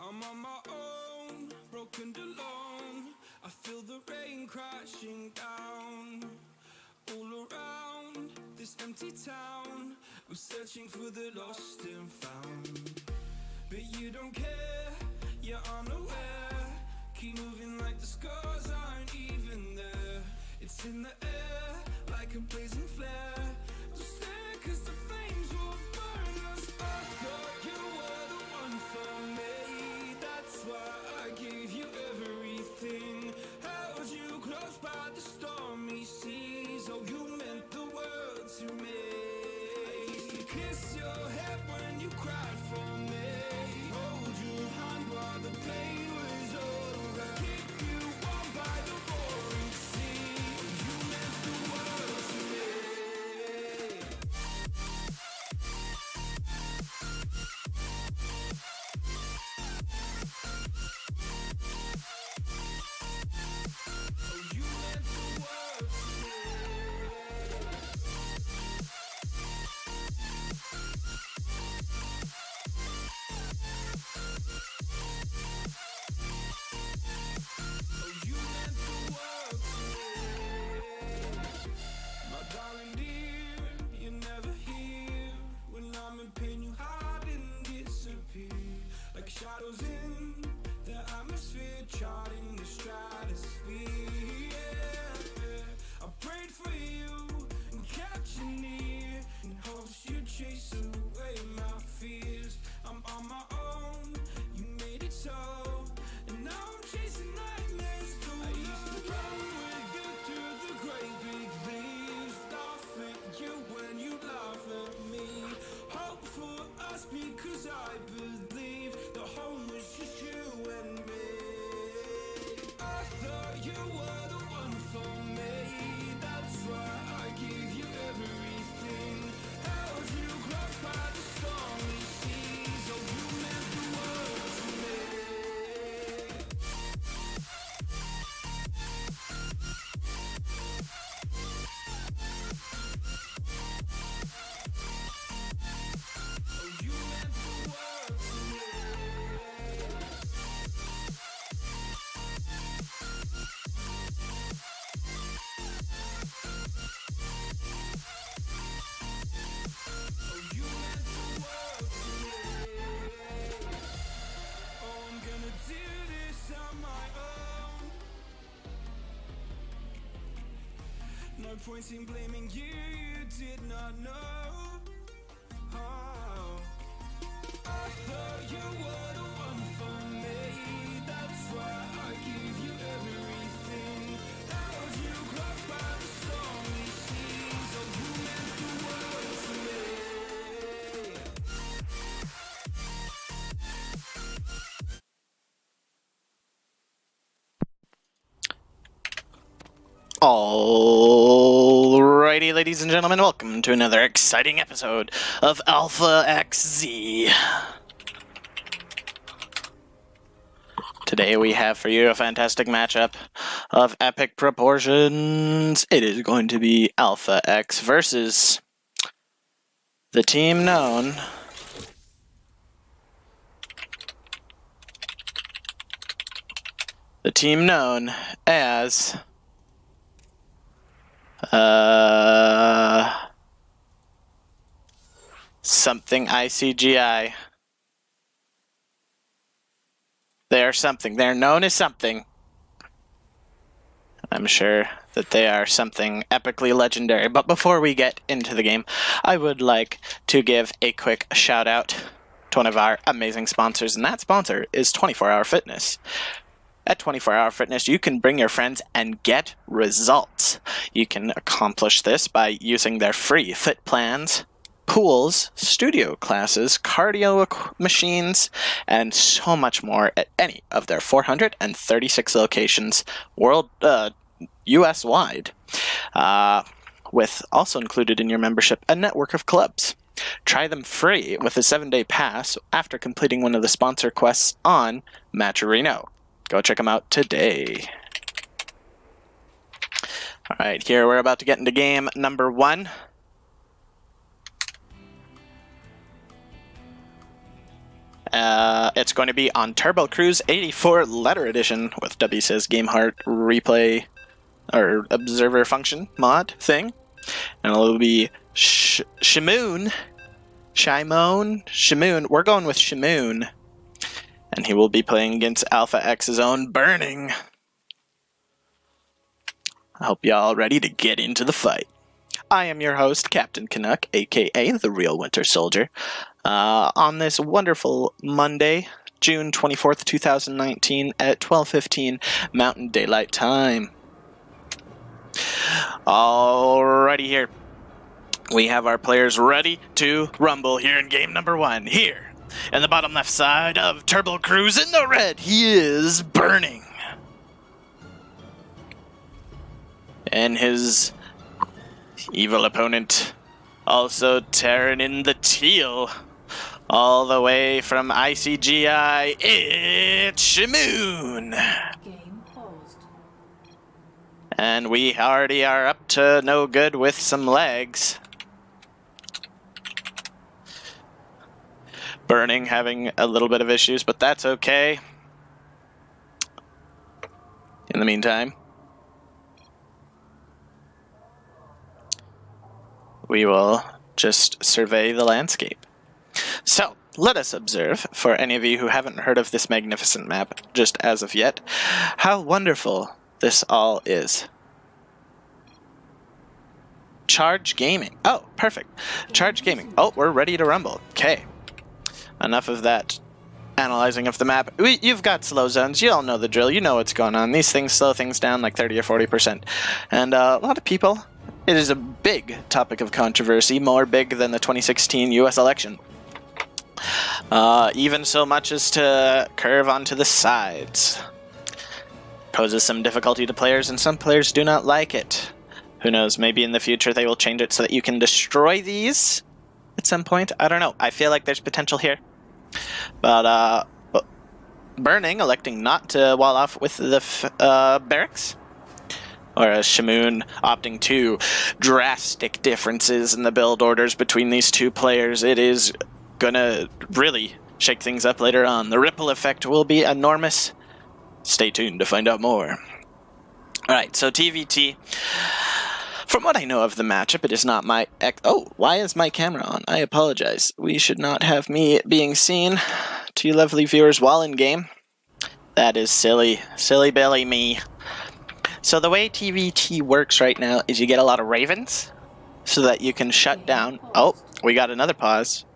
I'm on my own, broken alone. I feel the rain crashing down all around this empty town. I'm searching for the lost and found, but you don't care, you're unaware. Keep moving like the scars aren't even there. It's in the air like a blazing flare. Don't stare 'cause the flames will burn us. I thought you were the one for me. That's why I gave you everything. Held you close by the stormy seas. Oh, you meant the world to me. I used to kiss your head when you cried for me. Hold your hand while the pain was over. Keep you warm by the roaring sea. You meant the world to me. Like shadows in the atmosphere, charting the stratosphere. Yeah. I prayed for you and kept you near in hopes you'd chase away my fears. I'm on my own, you made it so, and now I'm chasing nightmares too. I used to run with you through the great big leaves, laugh at you when you laugh at me. Hope for us because I believe the home was just you and me. I thought you were the one for me. That's why I gave you everything. Held you close by the stormy seas. Oh, you meant the world to me. No point in blaming you, you did not know. Oh. I thought you were the one for me. That's why I gave you everything. Alrighty, ladies and gentlemen, welcome to another exciting episode of Alpha XZ. Today we have for you a fantastic matchup of epic proportions. It is going to be Alpha X versus the team known as something ICGl. They are something. They're known as something. I'm sure that they are something epically legendary. But before we get into the game, I would like to give a quick shout out to one of our amazing sponsors, and that sponsor is 24 Hour Fitness. At 24 Hour Fitness, you can bring your friends and get results. You can accomplish this by using their free fit plans, pools, studio classes, cardio machines, and so much more at any of their 436 locations US-wide, with also included in your membership a network of clubs. Try them free with a 7-day pass after completing one of the sponsor quests on Matcherino. Go check them out today. Alright, here we're about to get into game number 1. It's going to be on Turbo Cruise 84 Letter Edition with WSIS GameHeart Replay or Observer Function mod thing. And it'll be Shimoon. We're going with Shimoon. And he will be playing against Alpha X's own Burning. I hope y'all ready to get into the fight. I am your host, Captain Canuck, aka the Real Winter Soldier. On this wonderful Monday, June 24th, 2019 at 12:15 Mountain Daylight Time. Alrighty here. We have our players ready to rumble here in game number 1. Here, in the bottom left side of Turbo Cruise in the red, he is Burning. And his evil opponent, also tearing in the teal, all the way from ICGl, it's Shimoon. Game paused. And we already are up to no good with some legs. Burning having a little bit of issues, but that's okay. In the meantime, we will just survey the landscape. So, let us observe, for any of you who haven't heard of this magnificent map just as of yet, how wonderful this all is. Charge Gaming. Oh, perfect. Charge Gaming. Oh, we're ready to rumble. Okay. Enough of that analyzing of the map. You've got slow zones. You all know the drill. You know what's going on. These things slow things down like 30 or 40%. And a lot of people, it is a big topic of controversy, more big than the 2016 US election. Even so much as to curve onto the sides. Poses some difficulty to players, and some players do not like it. Who knows, maybe in the future they will change it so that you can destroy these at some point. I don't know. I feel like there's potential here. But Burning electing not to wall off with the barracks. Whereas Shimoon opting to drastic differences in the build orders between these two players. It is gonna really shake things up later on. The ripple effect will be enormous. Stay tuned to find out more. Alright, so TVT. From what I know of the matchup, it is not my... Oh, why is my camera on? I apologize. We should not have me being seen to you lovely viewers while in game. That is silly. Silly Billy me. So the way TVT works right now is you get a lot of ravens so that you can shut down... Oh, we got another pause.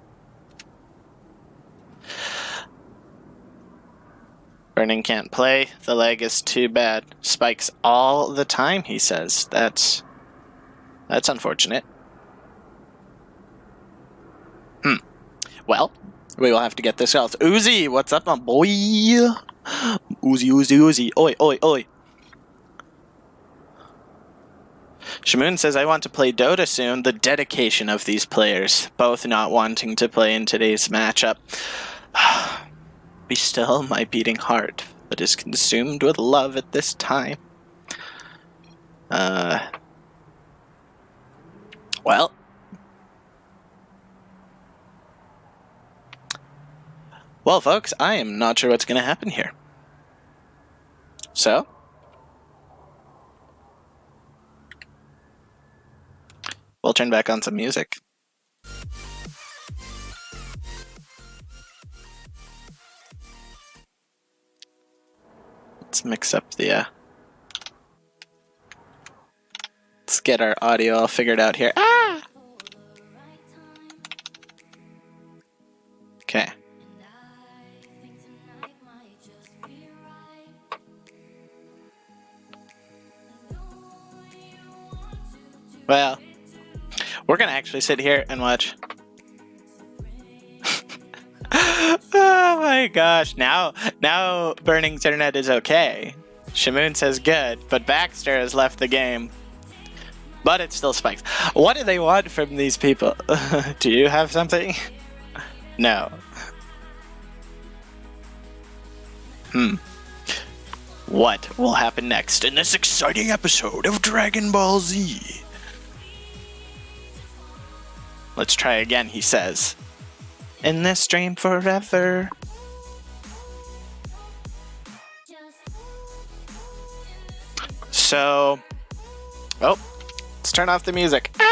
Burning can't play. The leg is too bad. Spikes all the time, he says. That's unfortunate. Well, we will have to get this out. Uzi, what's up, my boy? Uzi. Oi. Shamoon says, I want to play Dota soon. The dedication of these players, both not wanting to play in today's matchup. Be still, my beating heart, that is consumed with love at this time. Well. Well, folks, I am not sure what's going to happen here. So, we'll turn back on some music. Let's mix up the, let's get our audio all figured out here. Ah! Okay. Well, we're gonna actually sit here and watch. Oh my gosh, now Burning's internet is okay. Shamoon says good, but Baxter has left the game. But it still spikes. What do they want from these people? Do you have something? No. What will happen next in this exciting episode of Dragon Ball Z? Let's try again, he says. In this dream forever. So, oh, let's turn off the music. Ah!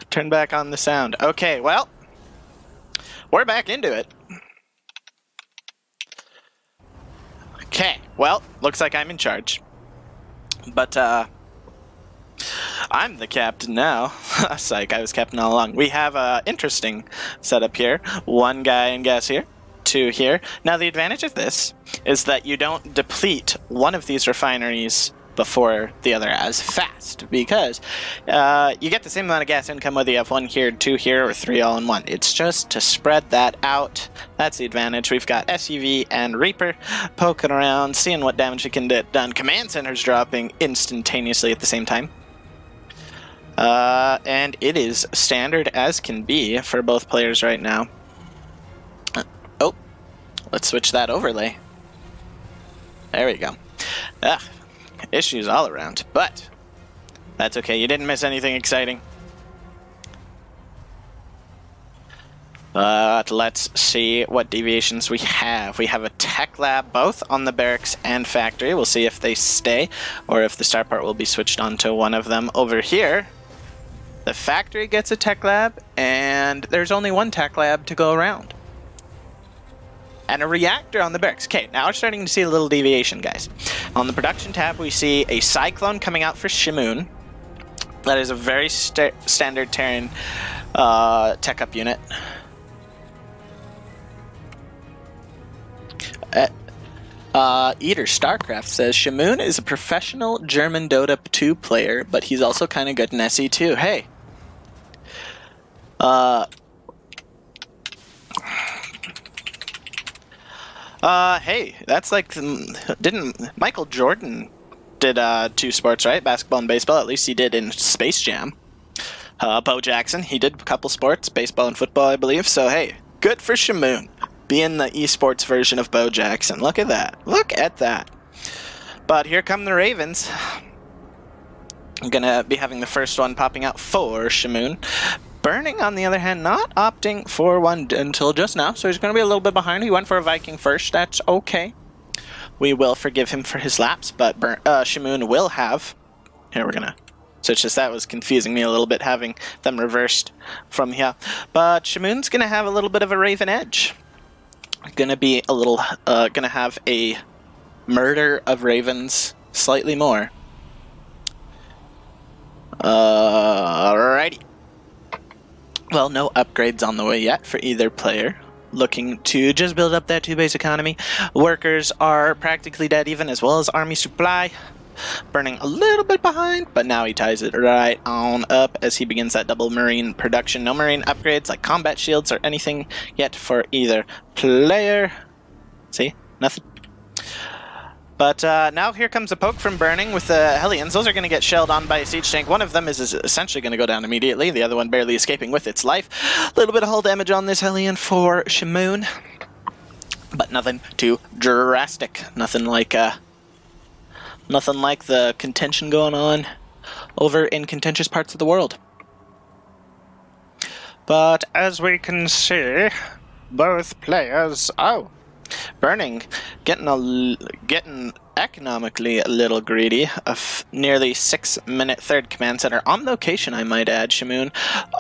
Turn back on the sound. Okay, well, we're back into it. Okay, well, looks like I'm in charge. But, I'm the captain now. Psych, I was captain all along. We have a interesting setup here. One guy in gas here, two here. Now the advantage of this is that you don't deplete one of these refineries before the other as fast, because you get the same amount of gas income whether you have one here, two here, or three all in one. It's just to spread that out. That's the advantage. We've got SUV and Reaper poking around, seeing what damage it can get done. Command Center's dropping instantaneously at the same time. And it is standard as can be for both players right now. Oh, let's switch that overlay. There we go. Issues all around, but that's okay. You didn't miss anything exciting. But let's see what deviations we have. We have a tech lab both on the barracks and factory. We'll see if they stay or if the star part will be switched on to one of them. Over here, the factory gets a tech lab, and there's only one tech lab to go around. And a reactor on the barracks. Okay, now we're starting to see a little deviation, guys. On the production tab, we see a Cyclone coming out for Shamoon. That is a very standard Terran tech-up unit. Eater Starcraft says, Shamoon is a professional German Dota 2 player, but he's also kind of good in SE too. Hey. Hey, that's like, didn't Michael Jordan did 2 sports, right? Basketball and baseball. At least he did in Space Jam. Bo Jackson, he did a couple sports, baseball and football, I believe. So hey, good for Shamoon, being the esports version of Bo Jackson. Look at that. Look at that. But here come the Ravens. I'm gonna be having the first one popping out for Shamoon. Burning, on the other hand, not opting for one until just now, so he's going to be a little bit behind. He went for a Viking first. That's okay. We will forgive him for his lapse, but Shamoon will have... Here, we're going to switch this. That was confusing me a little bit, having them reversed from here. But Shamoon's going to have a little bit of a Raven edge. Going to be a little... going to have a murder of Ravens slightly more. Alrighty. Well, no upgrades on the way yet for either player. Looking to just build up that 2-base economy. Workers are practically dead even, as well as army supply. Burning a little bit behind, but now he ties it right on up as he begins that double marine production. No marine upgrades like combat shields or anything yet for either player. See? Nothing. But now here comes a poke from Burning with the Hellions. Those are going to get shelled on by a siege tank. One of them is essentially going to go down immediately. The other one barely escaping with its life. A little bit of hull damage on this Hellion for Shamoon. But nothing too drastic. Nothing like the contention going on over in contentious parts of the world. But as we can see, both players... Oh! Burning, getting economically a little greedy. A nearly 6-minute third command center on location, I might add. Shamoon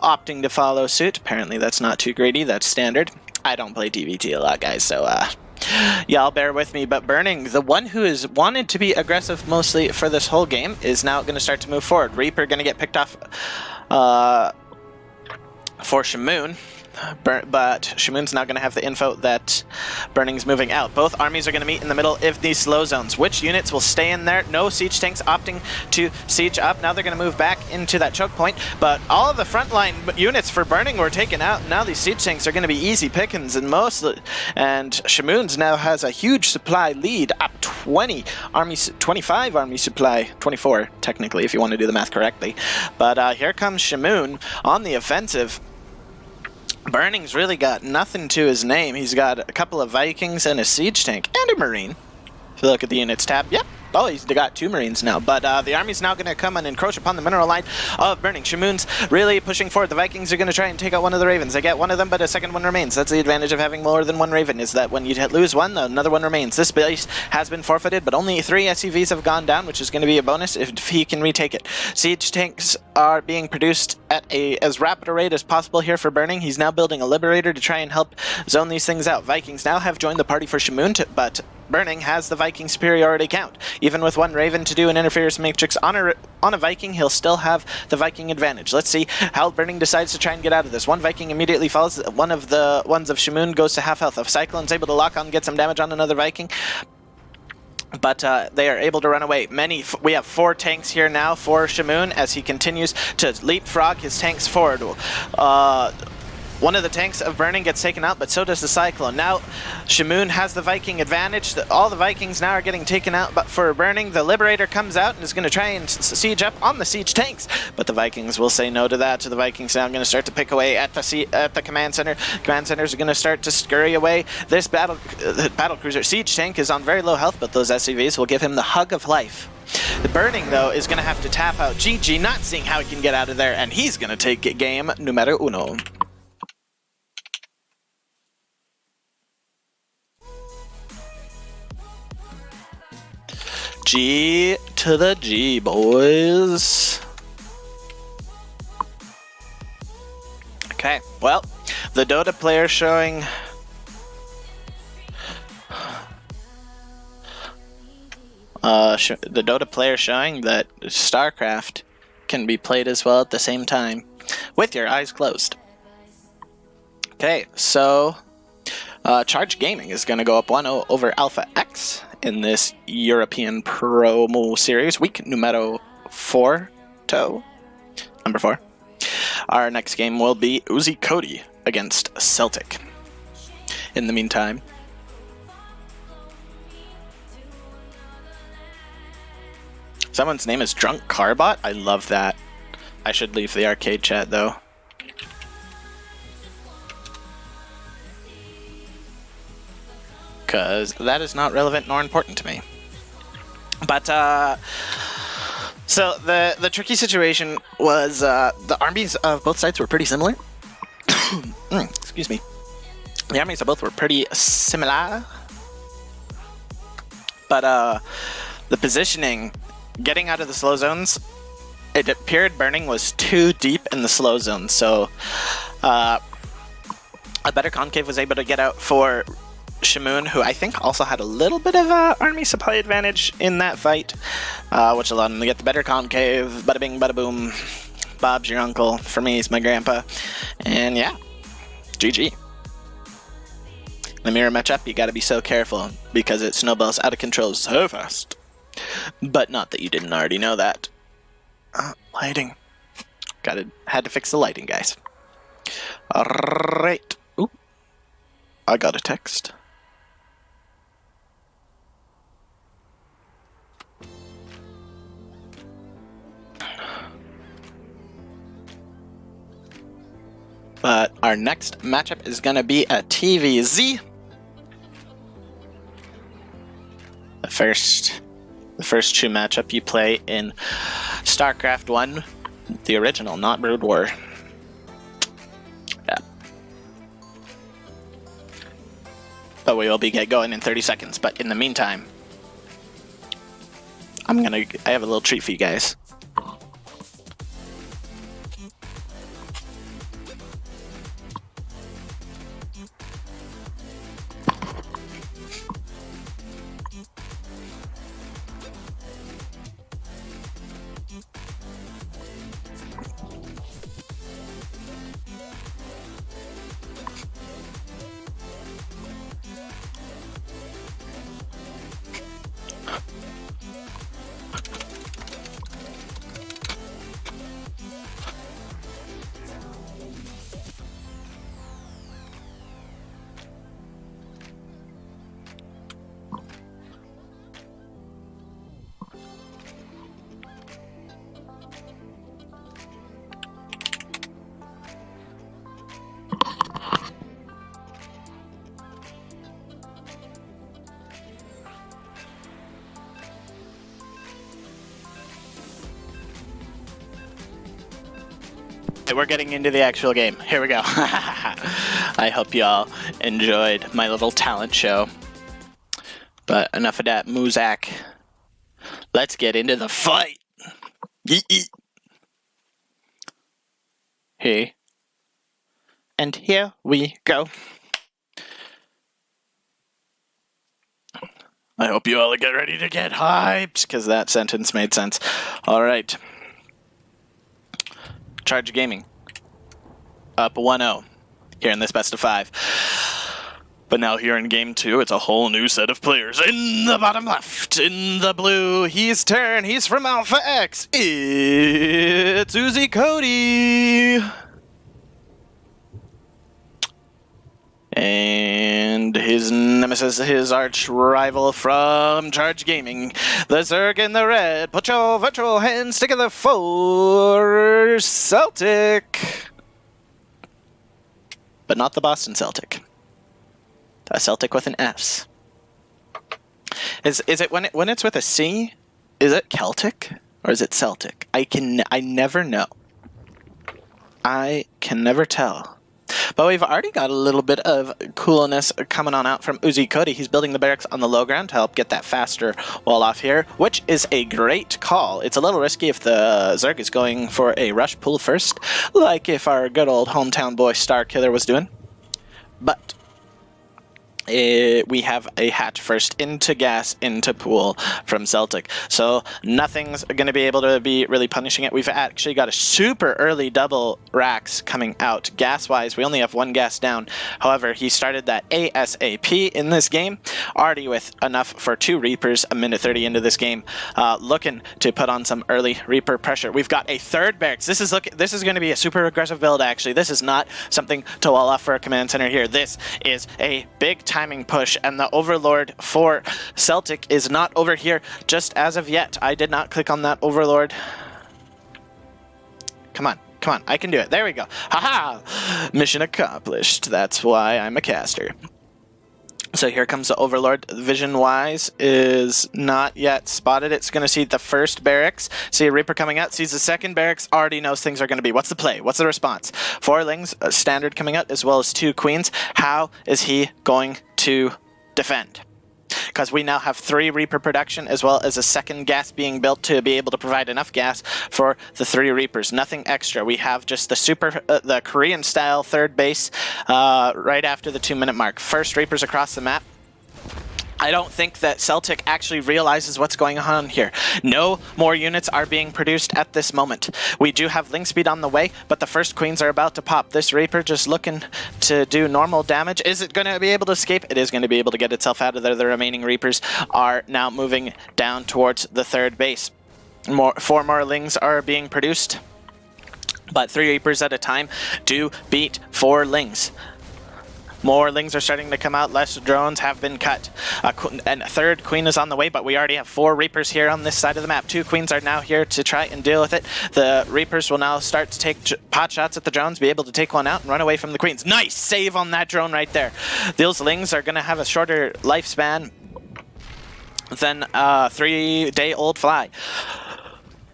opting to follow suit. Apparently that's not too greedy, that's standard. I don't play TVT a lot, guys, so y'all bear with me. But Burning, the one who has wanted to be aggressive mostly for this whole game, is now going to start to move forward. Reaper going to get picked off for Shamoon. But Shamoon's now going to have the info that Burning's moving out. Both armies are going to meet in the middle of these slow zones. Which units will stay in there? No siege tanks opting to siege up. Now they're going to move back into that choke point. But all of the frontline units for Burning were taken out. Now these siege tanks are going to be easy pickings, and Shamoon's now has a huge supply lead, up 25 army supply, 24 technically if you want to do the math correctly. But here comes Shamoon on the offensive. Burning's really got nothing to his name. He's got a couple of Vikings and a siege tank and a Marine. If you look at the units tab, yep. Oh, he's got 2 Marines now. But the army's now going to come and encroach upon the mineral line of Burning. Shamoon's really pushing forward. The Vikings are going to try and take out one of the Ravens. They get one of them, but a second one remains. That's the advantage of having more than one Raven, is that when you lose one, another one remains. This base has been forfeited, but only 3 SCVs have gone down, which is going to be a bonus if he can retake it. Siege tanks are being produced at as rapid a rate as possible here for Burning. He's now building a Liberator to try and help zone these things out. Vikings now have joined the party for Shamoon, but Burning has the Viking superiority count. Even with one Raven to do an interference matrix on a Viking, he'll still have the Viking advantage. Let's see how Burning decides to try and get out of this. One Viking immediately falls. One of the ones of Shamoon goes to half health. If Cyclone's able to lock on and get some damage on another Viking, but they are able to run away. We have 4 tanks here now for Shamoon as he continues to leapfrog his tanks forward. One of the tanks of Burning gets taken out, but so does the Cyclone. Now, Shamoon has the Viking advantage. All the Vikings now are getting taken out, but for Burning, the Liberator comes out and is going to try and siege up on the siege tanks. But the Vikings will say no to that. The Vikings now going to start to pick away at the command center. Command centers are going to start to scurry away. This battle cruiser siege tank is on very low health, but those SCVs will give him the hug of life. The Burning, though, is going to have to tap out GG, not seeing how he can get out of there, and he's going to take game numero uno. G to the G, boys. Okay, well, the Dota player showing... the Dota player showing that StarCraft can be played as well at the same time with your eyes closed. Okay, so Charge Gaming is going to go up 1-0 over Alpha X in this European promo series, week numero 4. Number 4. Our next game will be Uzi Cody against Celtic. In the meantime, someone's name is Drunk Carbot. I love that. I should leave the arcade chat though. Because that is not relevant nor important to me. But, so the tricky situation was the armies of both sides were pretty similar. Excuse me. The armies of both were pretty similar. But the positioning, getting out of the slow zones, it appeared Burning was too deep in the slow zone. So a better concave was able to get out for Shamoon, who I think also had a little bit of a army supply advantage in that fight, which allowed him to get the better concave. Bada bing, bada boom. Bob's your uncle. For me, he's my grandpa. And yeah, GG. The mirror matchup, you gotta be so careful because it snowballs out of control so fast. But not that you didn't already know that. Lighting. Had to fix the lighting, guys. Alright. Ooh. I got a text. But our next matchup is going to be a TVZ. The first true matchup you play in StarCraft 1, the original, not Brood War. Yeah. But we will be going in 30 seconds. But in the meantime, I have a little treat for you guys. We're getting into the actual game. Here we go. I hope y'all enjoyed my little talent show. But enough of that Muzak. Let's get into the fight. Yeet. Hey. And here we go. I hope you all get ready to get hyped, because that sentence made sense. All right. Charge Gaming. Up 1-0 here in this best of 5. But now here in game 2, it's a whole new set of players. In the bottom left, in the blue, he's Terran, he's from Alpha X. It's Uzi Cody. And his nemesis, his arch rival from Charge Gaming, the Zerg in the red. Put your virtual hands together for Celtic. But not the Boston Celtic. A Celtic with an S. Is it when it's with a C? Is it Celtic or is it Celtic? I never know. I can never tell. But we've already got a little bit of coolness coming on out from Uzi Cody. He's building the barracks on the low ground to help get that faster wall off here, which is a great call. It's a little risky if the Zerg is going for a rush pull first, like if our good old hometown boy Star Killer was doing. But we have a hatch first into gas, into pool from Celtic. So nothing's going to be able to be really punishing it. We've actually got a super early double racks coming out. Gas-wise, we only have one gas down. However, he started that ASAP in this game, already with enough for 2 Reapers a minute 30 into this game, looking to put on some early Reaper pressure. We've got a third barracks. This is going to be a super aggressive build, actually. This is not something to wall off for a command center here. This is a big timing push, and the Overlord for Celtic is not over here just as of yet. I did not click on that Overlord. Come on, I can do it. There we go. Haha! Mission accomplished. That's why I'm a caster. So here comes the Overlord. Vision-wise is not yet spotted. It's going to see the first barracks. See a Reaper coming out. Sees the second barracks. Already knows things are going to be. What's the play? What's the response? 4 Lings, standard coming out, as well as 2 Queens. How is he going to defend? Because we now have 3 Reaper production, as well as a second gas being built to be able to provide enough gas for the 3 Reapers. Nothing extra. We have just the Korean style third base right after the 2-minute mark. First Reapers across the map. I don't think that Celtic actually realizes what's going on here. No more units are being produced at this moment. We do have link speed on the way, but the first Queens are about to pop. This Reaper just looking to do normal damage. Is it going to be able to escape? It is going to be able to get itself out of there. The remaining Reapers are now moving down towards the third base. 4 more Lings are being produced, but 3 Reapers at a time do beat 4 Lings. More Lings are starting to come out. Less drones have been cut. And a third Queen is on the way, but we already have 4 Reapers here on this side of the map. 2 Queens are now here to try and deal with it. The Reapers will now start to take pot shots at the drones, be able to take one out and run away from the Queens. Nice save on that drone right there. Those Lings are going to have a shorter lifespan than a 3-day-old fly.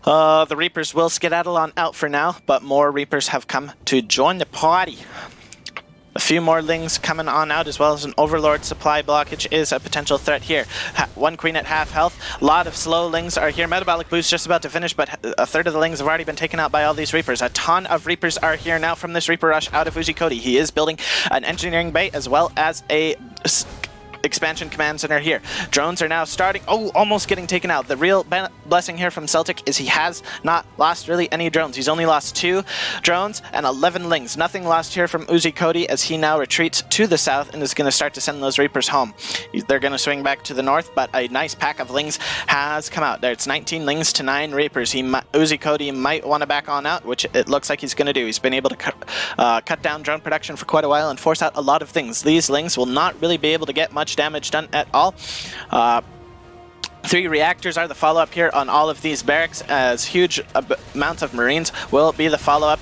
The Reapers will skedaddle on out for now, but more Reapers have come to join the party. A few more Lings coming on out, as well as an Overlord supply blockage is a potential threat here. 1 Queen at half health. A lot of slow Lings are here. Metabolic boost just about to finish, but a third of the Lings have already been taken out by all these Reapers. A ton of Reapers are here now from this Reaper rush out of UziCody. He is building an engineering bay as well as a expansion command center here. Drones are now starting. Oh, almost getting taken out. The real blessing here from Celtic is he has not lost really any drones. He's only lost 2 drones and 11 Lings. Nothing lost here from UziCody as he now retreats to the south and is going to start to send those Reapers home. They're going to swing back to the north, but a nice pack of Lings has come out. There, it's 19 Lings to 9 Reapers. UziCody might want to back on out, which it looks like he's going to do. He's been able to cut down drone production for quite a while and force out a lot of things. These Lings will not really be able to get much damage done at all. 3 reactors are the follow-up here on all of these barracks, as huge amounts of Marines will be the follow-up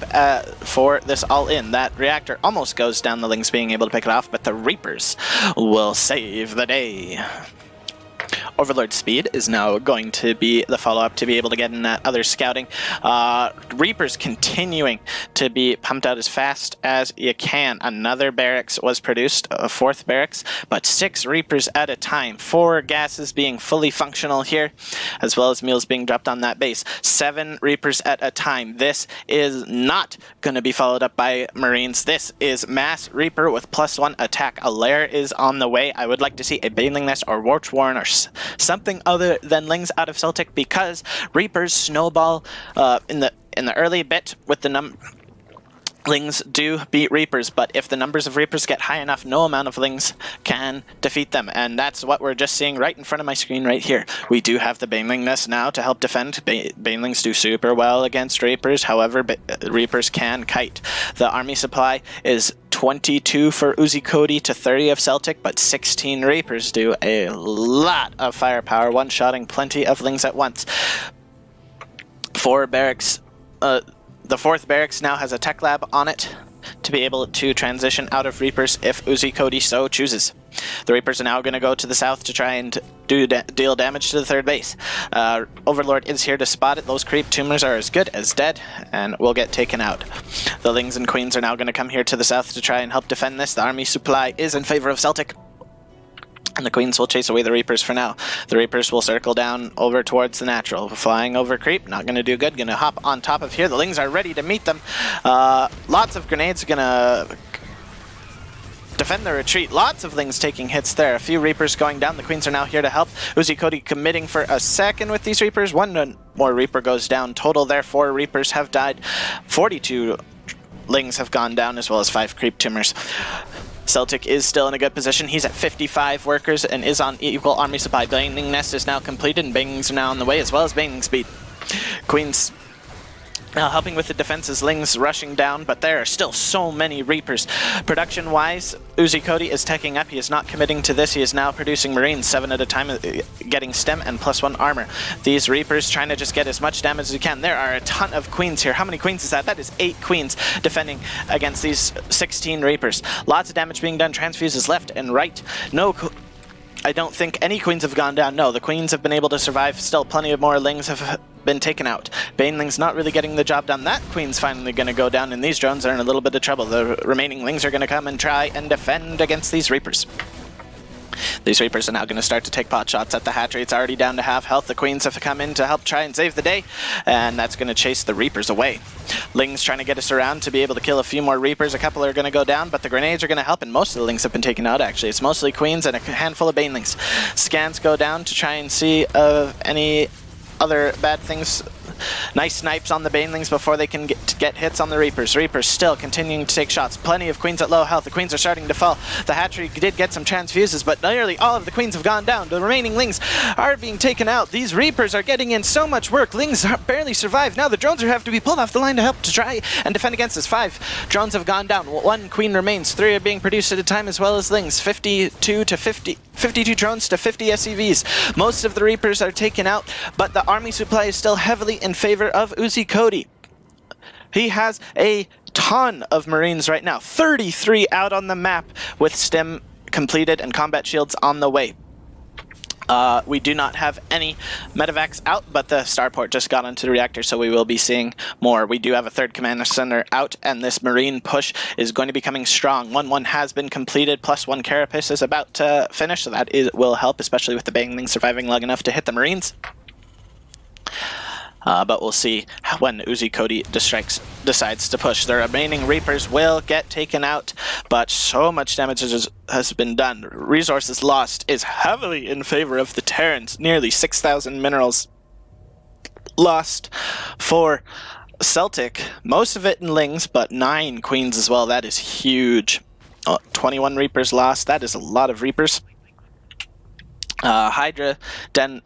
for this all-in. That reactor almost goes down, the Lings being able to pick it off, but the Reapers will save the day. Overlord speed is now going to be the follow-up to be able to get in that other scouting. Reapers continuing to be pumped out as fast as you can. Another barracks was produced, a 4th barracks, but 6 Reapers at a time. 4 gases being fully functional here, as well as meals being dropped on that base. 7 Reapers at a time. This is not going to be followed up by Marines. This is mass Reaper with +1 attack. A lair is on the way. I would like to see a Baneling Nest or Warch Warren or something other than Lings out of Celtic, because Reapers snowball in the early bit with the Lings do beat Reapers, but if the numbers of Reapers get high enough, no amount of Lings can defeat them, and that's what we're just seeing right in front of my screen right here. We do have the Baneling Nest now to help defend. Banelings do super well against Reapers, however, Reapers can kite. The army supply is 22 for UziCody to 30 of Celtic, but 16 Reapers do a lot of firepower, one-shotting plenty of Lings at once. 4 barracks, the 4th barracks now has a tech lab on it to be able to transition out of Reapers if UziCody so chooses. The Reapers are now going to go to the south to try and deal damage to the 3rd base. Overlord is here to spot it. Those creep tumors are as good as dead and will get taken out. The Lings and Queens are now going to come here to the south to try and help defend this. The army supply is in favor of Celtic, and the Queens will chase away the Reapers for now. The Reapers will circle down over towards the natural. Flying over creep, not going to do good. Going to hop on top of here. The Lings are ready to meet them. Lots of grenades going to defend the retreat. Lots of Lings taking hits there. A few Reapers going down. The Queens are now here to help. UziCody committing for a second with these Reapers. 1 more Reaper goes down. Total there, 4 Reapers have died. 42 Lings have gone down, as well as 5 creep tumors. Celtic is still in a good position. He's at 55 workers and is on equal army supply. Baneling Nest is now completed and Banelings are now on the way, as well as Baneling speed. Queens now helping with the defenses, Lings rushing down, but there are still so many Reapers. Production-wise, UziCody is teching up. He is not committing to this. He is now producing Marines 7 at a time, getting stem and +1 armor. These Reapers trying to just get as much damage as he can. There are a ton of Queens here. How many Queens is that? That is 8 Queens defending against these 16 Reapers. Lots of damage being done. Transfuses left and right. I don't think any Queens have gone down. No, the Queens have been able to survive. Still plenty of more Lings have been taken out. Baneling's not really getting the job done. That Queen's finally going to go down, and these drones are in a little bit of trouble. The remaining Lings are going to come and try and defend against these Reapers. These Reapers are now going to start to take pot shots at the hatchery. It's already down to half health. The Queens have come in to help try and save the day, and that's going to chase the Reapers away. Lings trying to get us around to be able to kill a few more Reapers. A couple are going to go down, but the grenades are going to help, and most of the Lings have been taken out, actually. It's mostly Queens and a handful of Banelings. Scans go down to try and see any other bad things Nice snipes on the Banelings before they can get hits on the Reapers. Reapers still continuing to take shots. Plenty of Queens at low health. The Queens are starting to fall. The Hatchery did get some transfuses, but nearly all of the Queens have gone down. The remaining Lings are being taken out. These Reapers are getting in so much work. Lings barely survive. Now the drones have to be pulled off the line to help to try and defend against this. 5 drones have gone down. 1 Queen remains. 3 are being produced at a time as well as Lings. 52 drones to 50 SCVs. Most of the Reapers are taken out, but the army supply is still heavily in favor of ICGl. He has a ton of Marines right now. 33 out on the map with stim completed and combat shields on the way. We do not have any medevacs out, but the starport just got onto the reactor, so we will be seeing more. We do have a 3rd command center out, and this Marine push is going to be coming strong. 1-1 has been completed, plus 1 Carapace is about to finish, so that will help, especially with the Bangling surviving long enough to hit the Marines. But we'll see when ICGl decides to push. The remaining Reapers will get taken out, but so much damage has been done. Resources lost is heavily in favor of the Terrans. Nearly 6,000 minerals lost for Celtic. Most of it in Lings, but 9 Queens as well. That is huge. 21 Reapers lost. That is a lot of Reapers. Hydra Den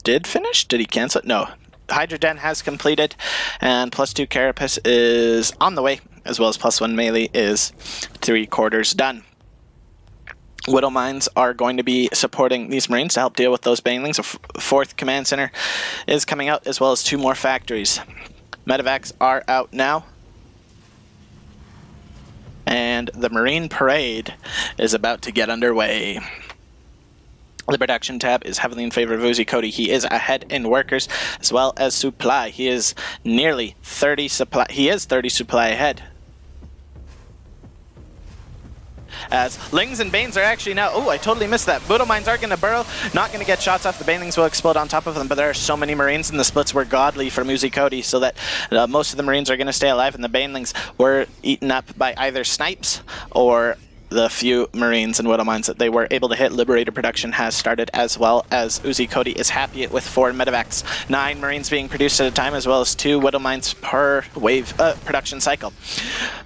did finish? Did he cancel it? No. Hydra Den has completed, and plus 2 Carapace is on the way, as well as plus 1 melee is 3/4 done. Widow Mines are going to be supporting these Marines to help deal with those Banelings. A 4th command center is coming out, as well as 2 more factories. Medevacs are out now, and the Marine Parade is about to get underway. The production tab is heavily in favor of ICGl. He is ahead in workers as well as supply. He is nearly 30 supply. He is 30 supply ahead. As Lings and Banes are actually now... Oh, I totally missed that. Widow Mines are going to burrow. Not going to get shots off. The Banelings will explode on top of them, but there are so many Marines, and the splits were godly from ICGl, so that most of the Marines are going to stay alive, and the Banelings were eaten up by either snipes or the few Marines and Widow Mines that they were able to hit. Liberator production has started, as well as ICGl is happy with 4 medevacs. 9 Marines being produced at a time, as well as 2 Widow Mines per wave production cycle.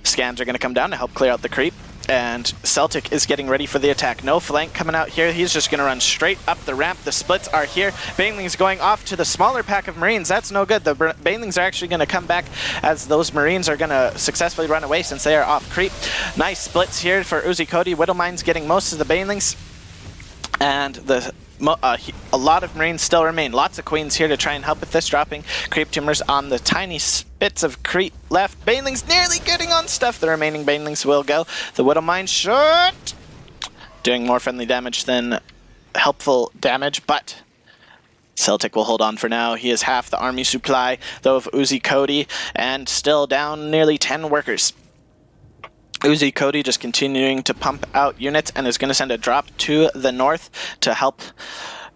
Scans are going to come down to help clear out the creep, and Celtic is getting ready for the attack. No flank coming out here. He's just going to run straight up the ramp. The splits are here. Banelings going off to the smaller pack of Marines. That's no good. The Banelings are actually going to come back, as those Marines are going to successfully run away since they are off creep. Nice splits here for ICGl. Widow Mines getting most of the Banelings, and a lot of Marines still remain. Lots of Queens here to try and help with this, dropping creep tumors on the tiny bits of creep left. Banelings nearly getting on stuff. The remaining Banelings will go. The Widow Mine shot, doing more friendly damage than helpful damage, but Celtic will hold on for now. He is half the army supply, though, of ICGl, and still down nearly 10 workers. ICGl just continuing to pump out units, and is going to send a drop to the north to help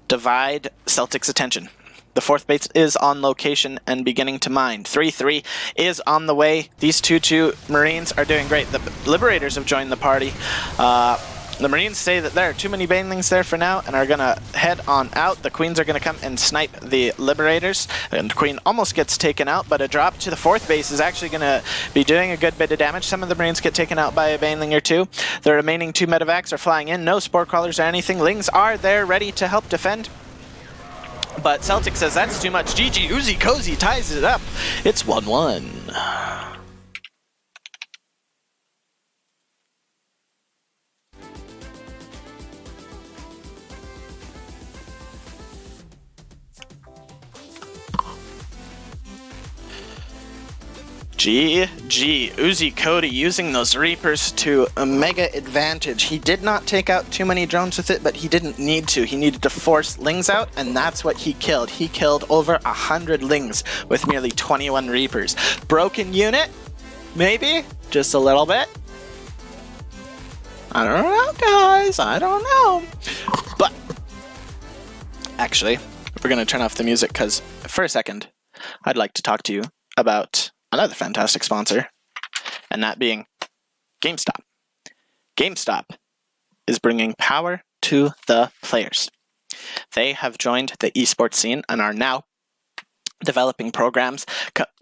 divide Celtic's attention. The 4th base is on location and beginning to mine. 3-3 is on the way. These 2 Marines are doing great. The Liberators have joined the party. The Marines say that there are too many Banelings there for now and are going to head on out. The Queens are going to come and snipe the Liberators, and Queen almost gets taken out, but a drop to the 4th base is actually going to be doing a good bit of damage. Some of the Marines get taken out by a Baneling or 2. The remaining 2 medevacs are flying in. No Spore Crawlers or anything. Lings are there ready to help defend, but Celtic says that's too much. GG, ICGl ties it up. It's 1-1. GG, ICGl using those Reapers to a mega advantage. He did not take out too many drones with it, but he didn't need to. He needed to force Lings out, and that's what he killed. He killed over 100 Lings with merely 21 Reapers. Broken unit? Maybe? Just a little bit? I don't know, guys. I don't know. But, actually, we're going to turn off the music because, for a second, I'd like to talk to you about another fantastic sponsor, and that being GameStop. GameStop is bringing power to the players. They have joined the esports scene and are now developing programs,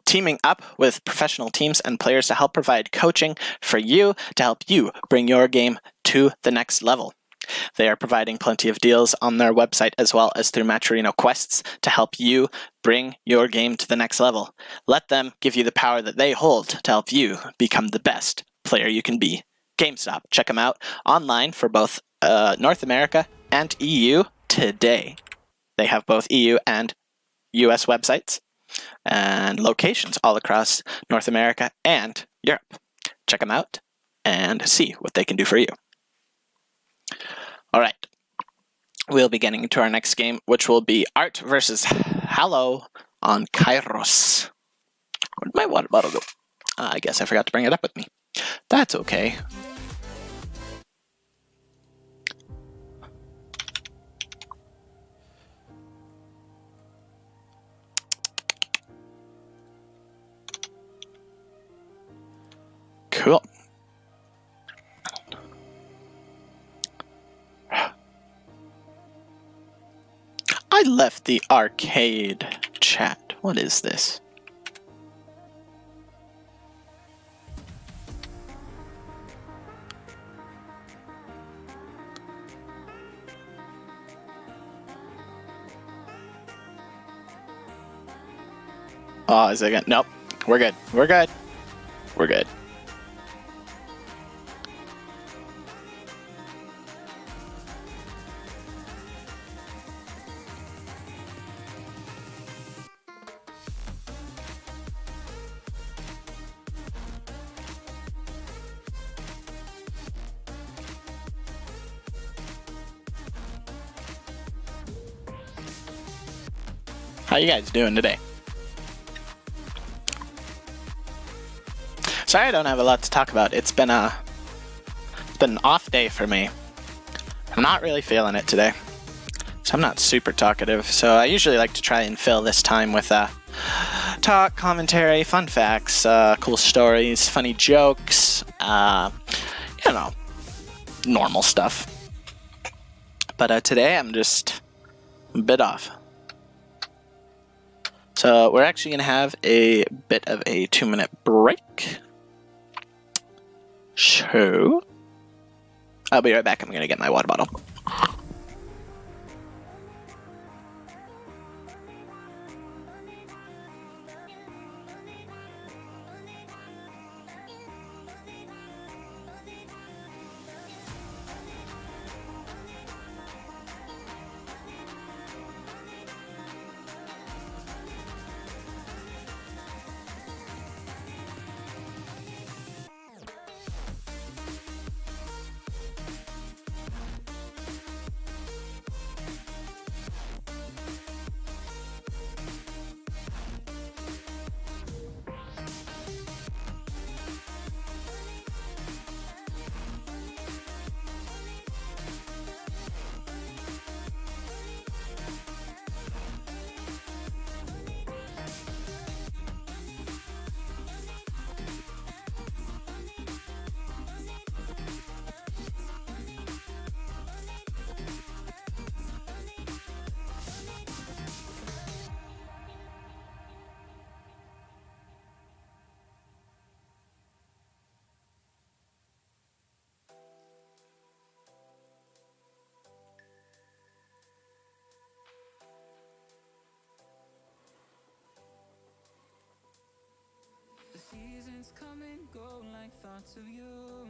teaming up with professional teams and players to help provide coaching for you to help you bring your game to the next level. They are providing plenty of deals on their website as well as through Matcherino quests to help you bring your game to the next level. Let them give you the power that they hold to help you become the best player you can be. GameStop. Check them out online for both North America and EU today. They have both EU and US websites and locations all across North America and Europe. Check them out and see what they can do for you. All right. We'll be getting into our next game, which will be Art versus Hallow on Kairos. Where'd my water bottle go? I guess I forgot to bring it up with me. That's okay. Cool. I left the arcade chat. What is this? Oh, is it gonna? Nope. We're good. We're good. We're good. How you guys doing today? Sorry I don't have a lot to talk about. It's been an off day for me. I'm not really feeling it today. So I'm not super talkative. So I usually like to try and fill this time with talk, commentary, fun facts, cool stories, funny jokes, you know, normal stuff. But today I'm just a bit off. So we're actually going to have a bit of a 2-minute break. So I'll be right back. I'm going to get my water bottle. The seasons come and go like thoughts of you.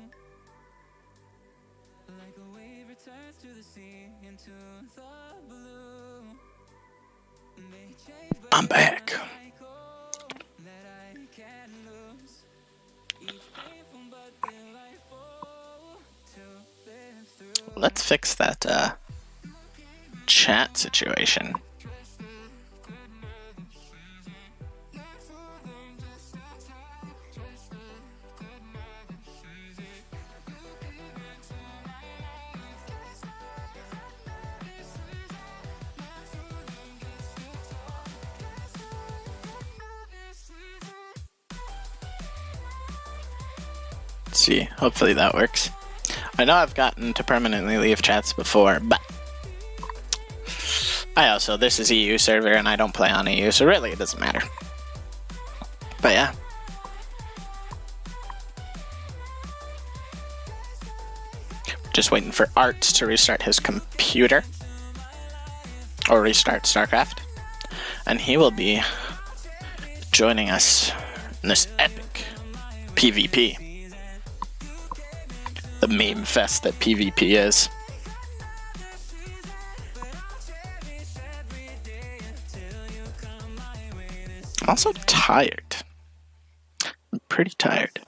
Like a wave returns to the sea, into the blue. They change, but I'm back. that I can't lose. Each painful but delightful to live through. Let's fix that chat situation. Let's see, hopefully that works. I know I've gotten to permanently leave chats before, but This is EU server and I don't play on EU, so really it doesn't matter. But yeah. Just waiting for Art to restart his computer. Or restart StarCraft. And he will be joining us in this epic PvP. The meme fest that PvP is. I'm also tired. I'm pretty tired.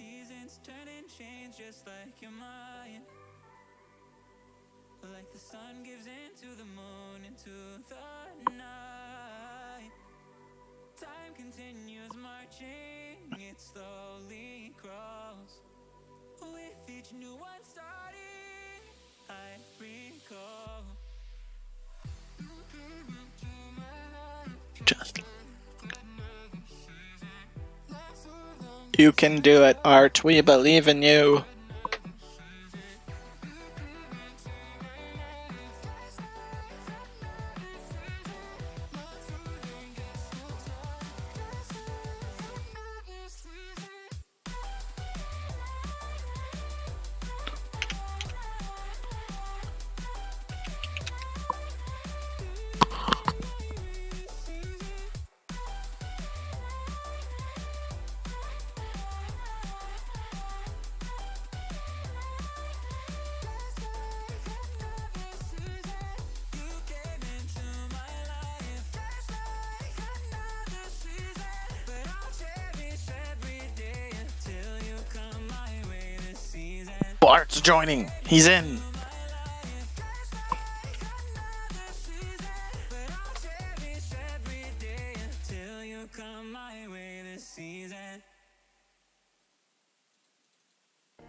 Just you can do it, Art. We believe in you. Art's joining. He's in.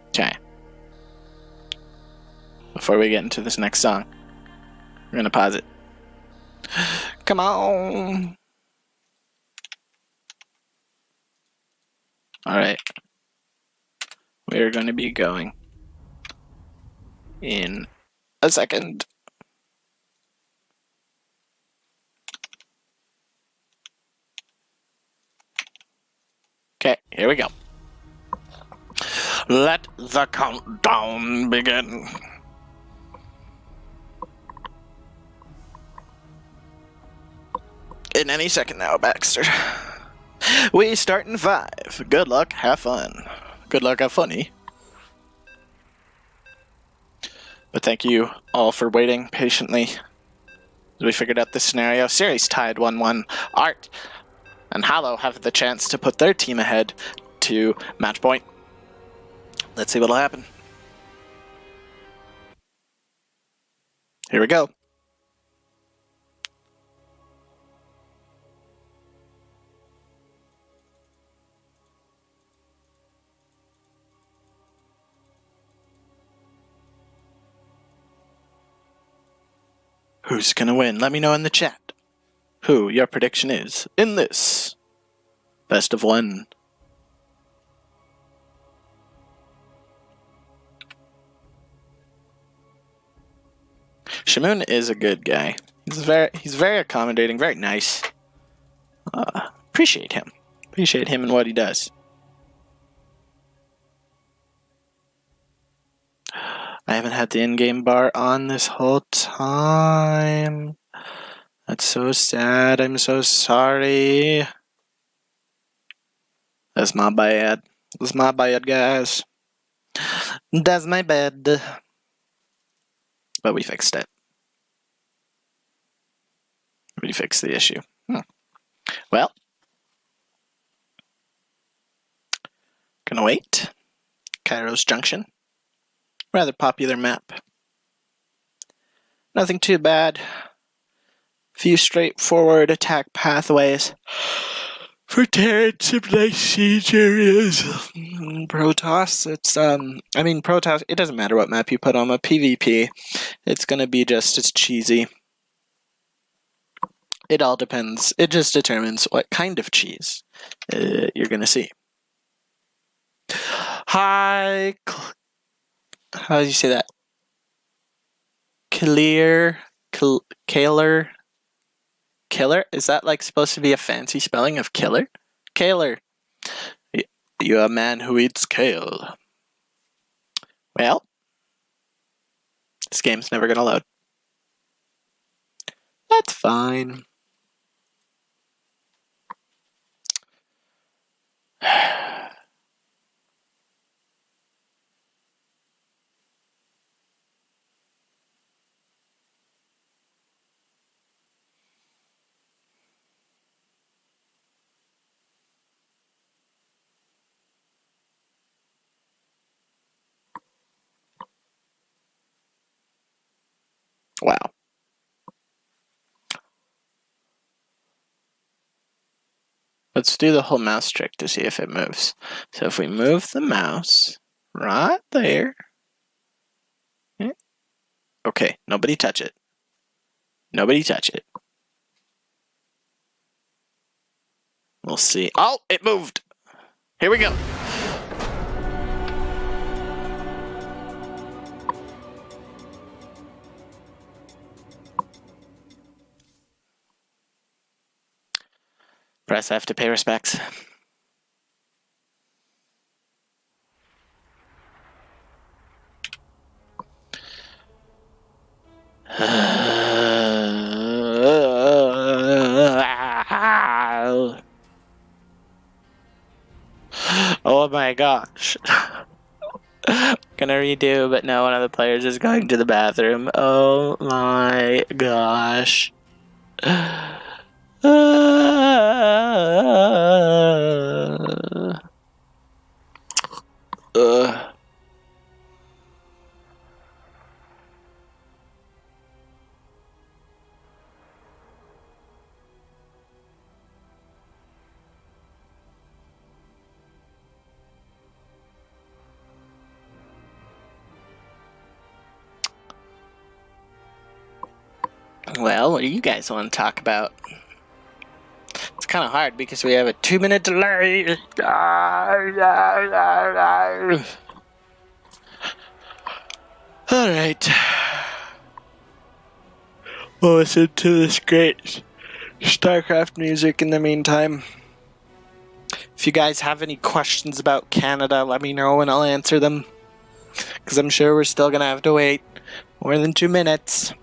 Okay. Before we get into this next song, we're gonna pause it. Come on. Alright. We're gonna be going in a second. Okay, here we go. Let the countdown begin. In any second now, Baxter. We start in 5. Good luck, have fun. Good luck, have funny. But thank you all for waiting patiently as we figured out this scenario. Series tied 1-1. Art and Hollow have the chance to put their team ahead to match point. Let's see what'll happen. Here we go. Who's gonna win? Let me know in the chat who your prediction is in this best of 1. Shamoon is a good guy. He's very accommodating, very nice. Appreciate him. Appreciate him and what he does. I haven't had the in-game bar on this whole time. That's so sad. I'm so sorry. That's my bad. That's my bad, guys. That's my bad. But we fixed it. We fixed the issue. Well. Gonna wait. Kairos Junction. Rather popular map. Nothing too bad. Few straightforward attack pathways for Terran nice siege areas. Protoss, Protoss, it doesn't matter what map you put on a PvP. It's gonna be just as cheesy. It all depends. It just determines what kind of cheese you're gonna see. Hi. How do you say that? Kaler. killer? Is that like supposed to be a fancy spelling of killer? Kaler. You're a man who eats kale. Well, this game's never gonna load. That's fine. Wow. Let's do the whole mouse trick to see if it moves. So if we move the mouse right there. Okay, nobody touch it. Nobody touch it. We'll see. Oh, it moved. Here we go. Press F to pay respects. Oh my gosh. Gonna redo, but no, one of the players is going to the bathroom. Oh my gosh. Well, what do you guys want to talk about? It's kind of hard because we have a 2-minute delay. Alright. We'll listen to this great StarCraft music in the meantime. If you guys have any questions about Canada, let me know and I'll answer them. Because I'm sure we're still going to have to wait more than 2 minutes.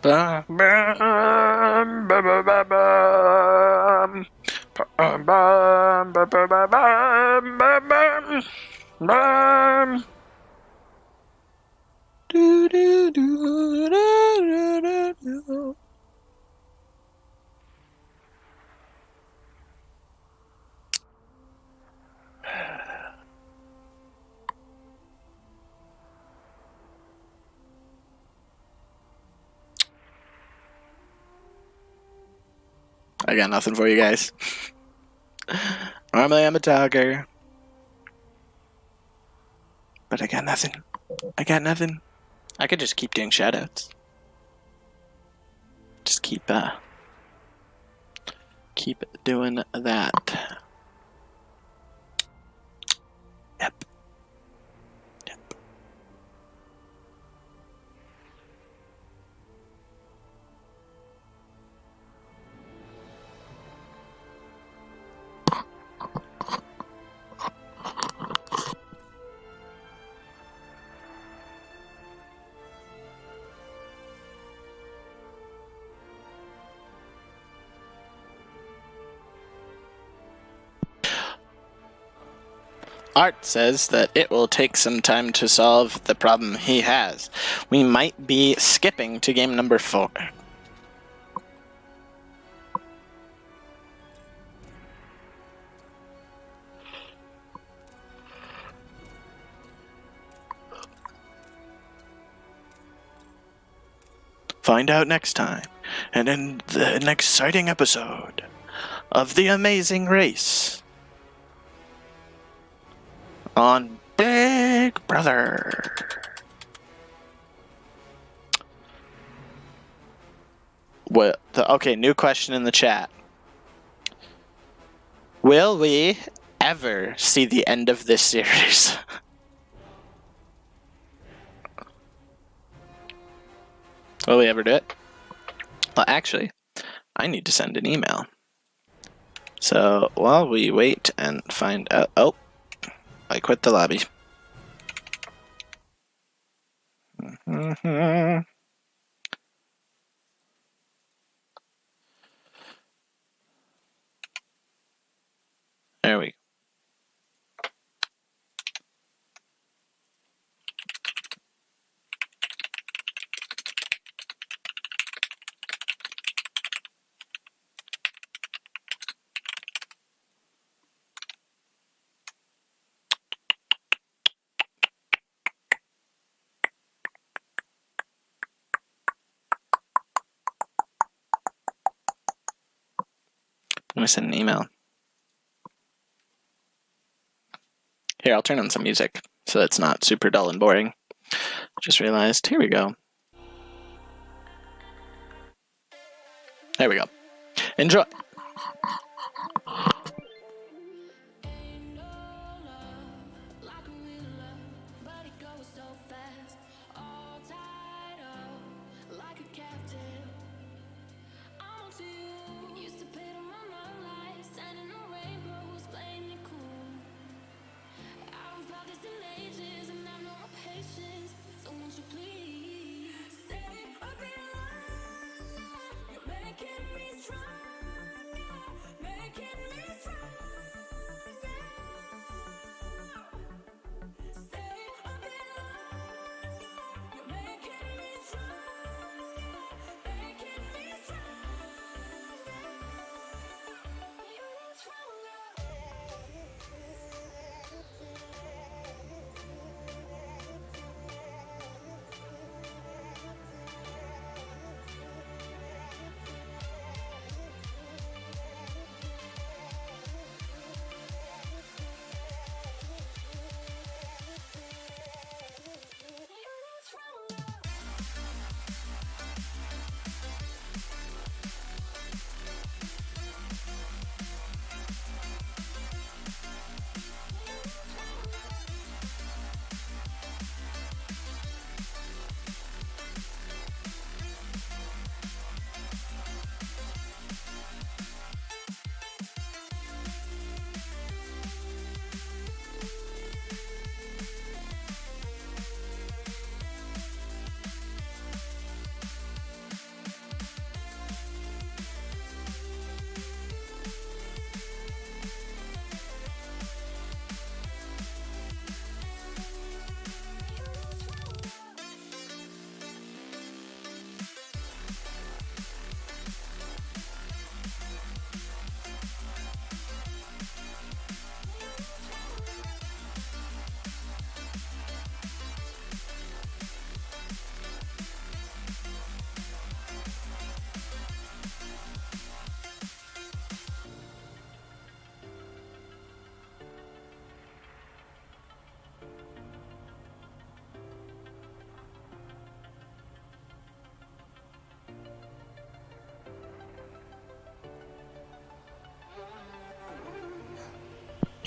Bum, bum, bum, bum, bum, bum. Bum, bum, bum, bum, bum, bum, bum, bum. Do, do, do, do, do, do. I got nothing for you guys. Normally I'm a talker. But I got nothing. I got nothing. I could just keep doing shoutouts. Just keep doing that. Yep. Yep. Art says that it will take some time to solve the problem he has. We might be skipping to game number 4. Find out next time, and in an exciting episode of The Amazing Race on Big Brother. Okay, new question in the chat. Will we ever see the end of this series? Will we ever do it? Well, actually, I need to send an email. So while we wait and find out... Oh, I quit the lobby. There we go. I'm gonna send an email. Here, I'll turn on some music so it's not super dull and boring. Just realized, here we go. There we go. Enjoy.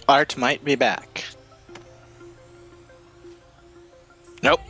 Art might be back. Nope.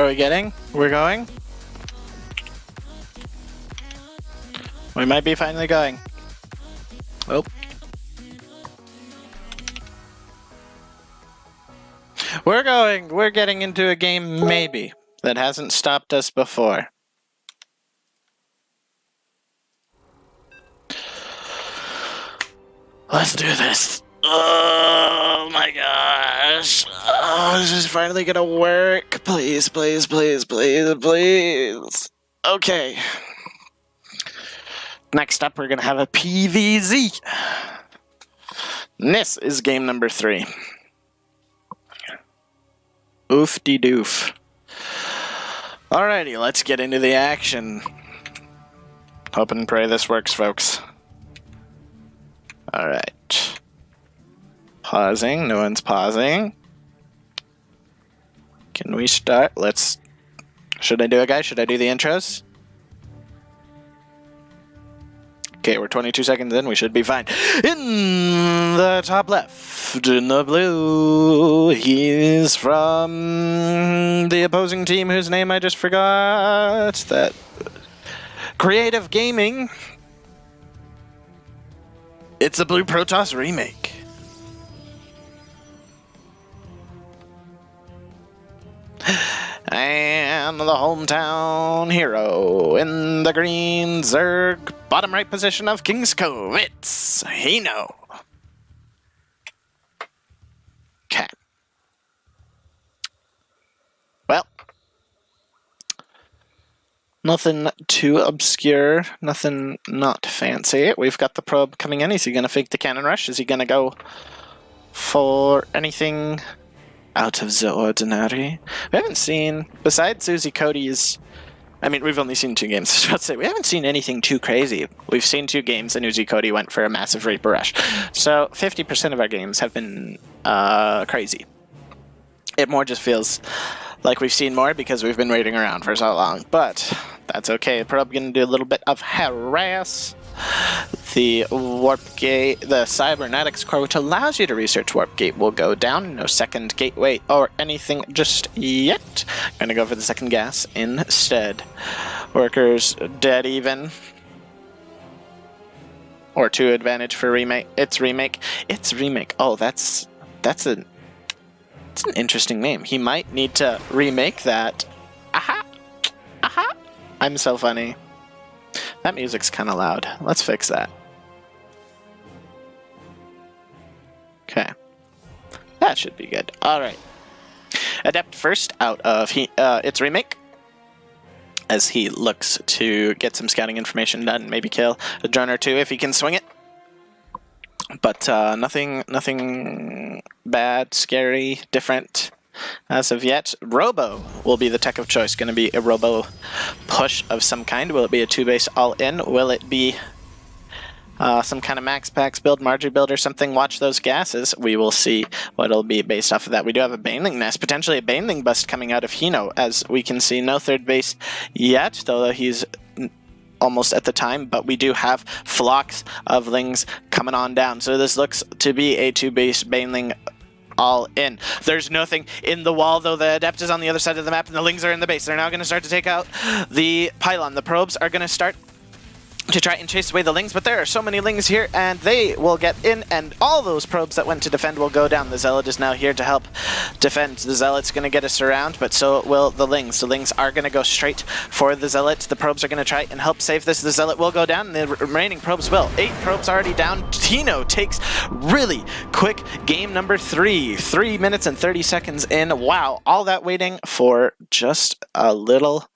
Are we getting? We're going? We might be finally going. Oh. We're going! We're getting into a game, maybe, that hasn't stopped us before. Let's do this. Oh my gosh. Oh, this is finally gonna work. Please, please, please, please, please. Okay. Next up, we're gonna have a PVZ. This is game number 3. Oof-de-doof. Alrighty, let's get into the action. Hope and pray this works, folks. Alright. Pausing. No one's pausing. Can we start? Let's... Should I do it, guys? Should I do the intros? Okay, we're 22 seconds in. We should be fine. In the top left, in the blue, he's from the opposing team whose name I just forgot. That Creative Gaming. It's a Blue Protoss remake. And the hometown hero in the green Zerg, bottom right position of King's Cove, it's Hino. Okay. Well, nothing too obscure, nothing not fancy. We've got the probe coming in. Is he going to fake the cannon rush? Is he going to go for anything out of the ordinary? We haven't seen, besides Uzi Cody's, I mean, we've only seen 2 games, I was about to say, we haven't seen anything too crazy. We've seen 2 games and Uzi Cody went for a massive Reaper Rush. So 50% of our games have been crazy. It more just feels like we've seen more because we've been waiting around for so long, but that's okay. Probably going to do a little bit of harass. The warp gate, the cybernetics core, which allows you to research warp gate, will go down. No second gateway or anything just yet. Gonna go for the second gas instead. Workers dead even. Or 2 advantage for remake. It's remake. It's remake. Oh, that's an interesting name. He might need to remake that. Aha! Aha! I'm so funny. That music's kind of loud. Let's fix that. Okay. That should be good. Alright. Adept first out of its remake. As he looks to get some scouting information done. Maybe kill a drone or 2 if he can swing it. But nothing bad, scary, different as of yet. Robo will be the tech of choice. Going to be a Robo push of some kind. Will it be a 2-base all-in? Will it be some kind of Max Packs build, Marjorie build, or something? Watch those gases. We will see what it'll be based off of that. We do have a Baneling Nest, potentially a Baneling Bust coming out of Hino. As we can see, no 3rd base yet, though he's almost at the time, but we do have flocks of Lings coming on down. So this looks to be a 2-base Baneling all in. There's nothing in the wall, though. The Adept is on the other side of the map, and the Lings are in the base. They're now going to start to take out the pylon. The probes are going to start to try and chase away the Lings, but there are so many Lings here, and they will get in, and all those probes that went to defend will go down. The Zealot is now here to help defend. The Zealot's going to get us around, but so will the Lings. The Lings are going to go straight for the Zealot. The probes are going to try and help save this. The Zealot will go down, and the remaining probes will. 8 probes already down. Tino takes really quick game number 3. 3 minutes and 30 seconds in. Wow, all that waiting for just a little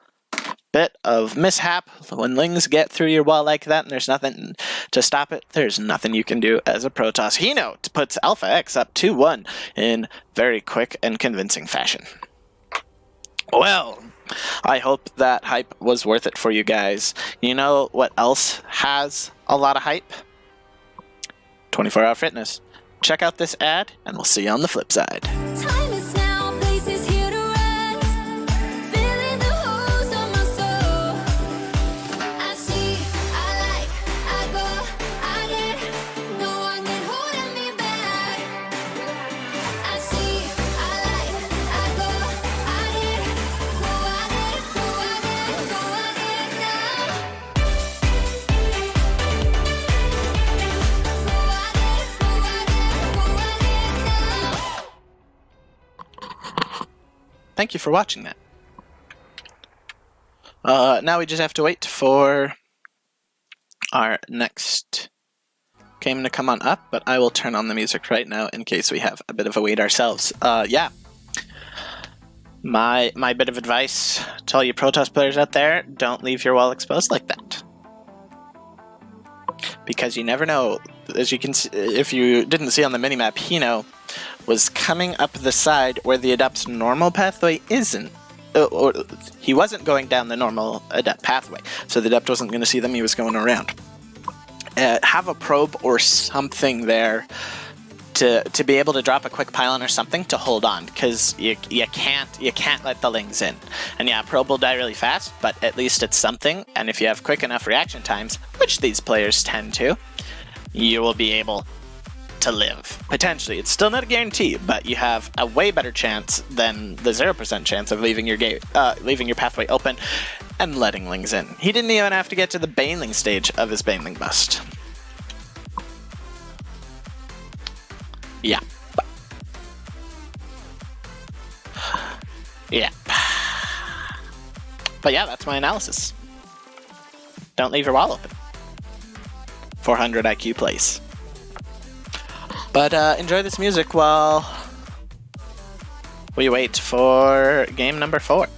bit of mishap. When Lings get through your wall like that and there's nothing to stop it, there's nothing you can do as a Protoss. Hino puts Alpha X up 2-1 in very quick and convincing fashion. Well, I hope that hype was worth it for you guys. You know what else has a lot of hype? 24-hour fitness. Check out this ad and we'll see you on the flip side. Time is now, place is here to rest. Feeling the hose on my soul. I see, I like, I go, I get. No one can hold me back. I see, I like, I go, I get. No thank you for watching that. Now we just have to wait for our next game to come on up, but I will turn on the music right now in case we have a bit of a wait ourselves. Yeah. My bit of advice to all you Protoss players out there, don't leave your wall exposed like that. Because you never know, as you can see, if you didn't see on the minimap, Hino was coming up the side where the Adept's normal pathway isn't. Or he wasn't going down the normal Adept pathway, so the Adept wasn't going to see them, he was going around. Have a probe or something there to be able to drop a quick pylon or something to hold on, because you can't let the Lings in. And yeah, probe will die really fast, but at least it's something, and if you have quick enough reaction times, which these players tend to, you will be able to live. Potentially. It's still not a guarantee, but you have a way better chance than the 0% chance of leaving your pathway open and letting Lings in. He didn't even have to get to the Baneling stage of his Baneling bust. Yeah. Yeah. But yeah, that's my analysis. Don't leave your wall open. 400 IQ plays. But enjoy this music while we wait for game number 4.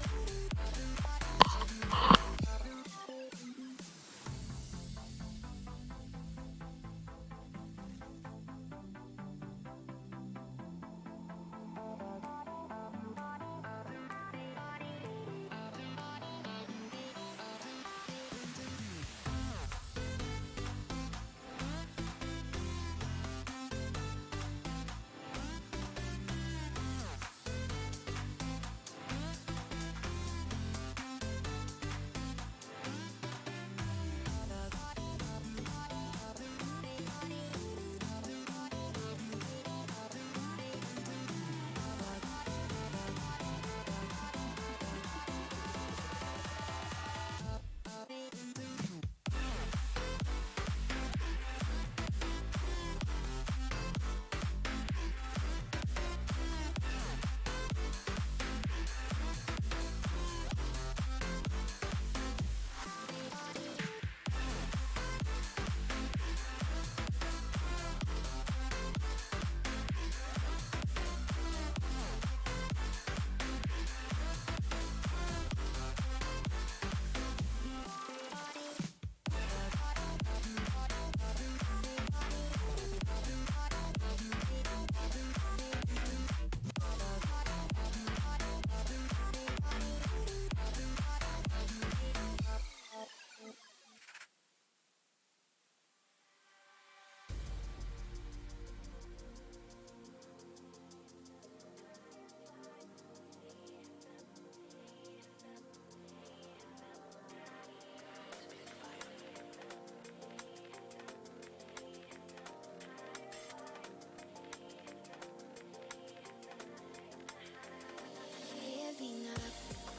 Giving up,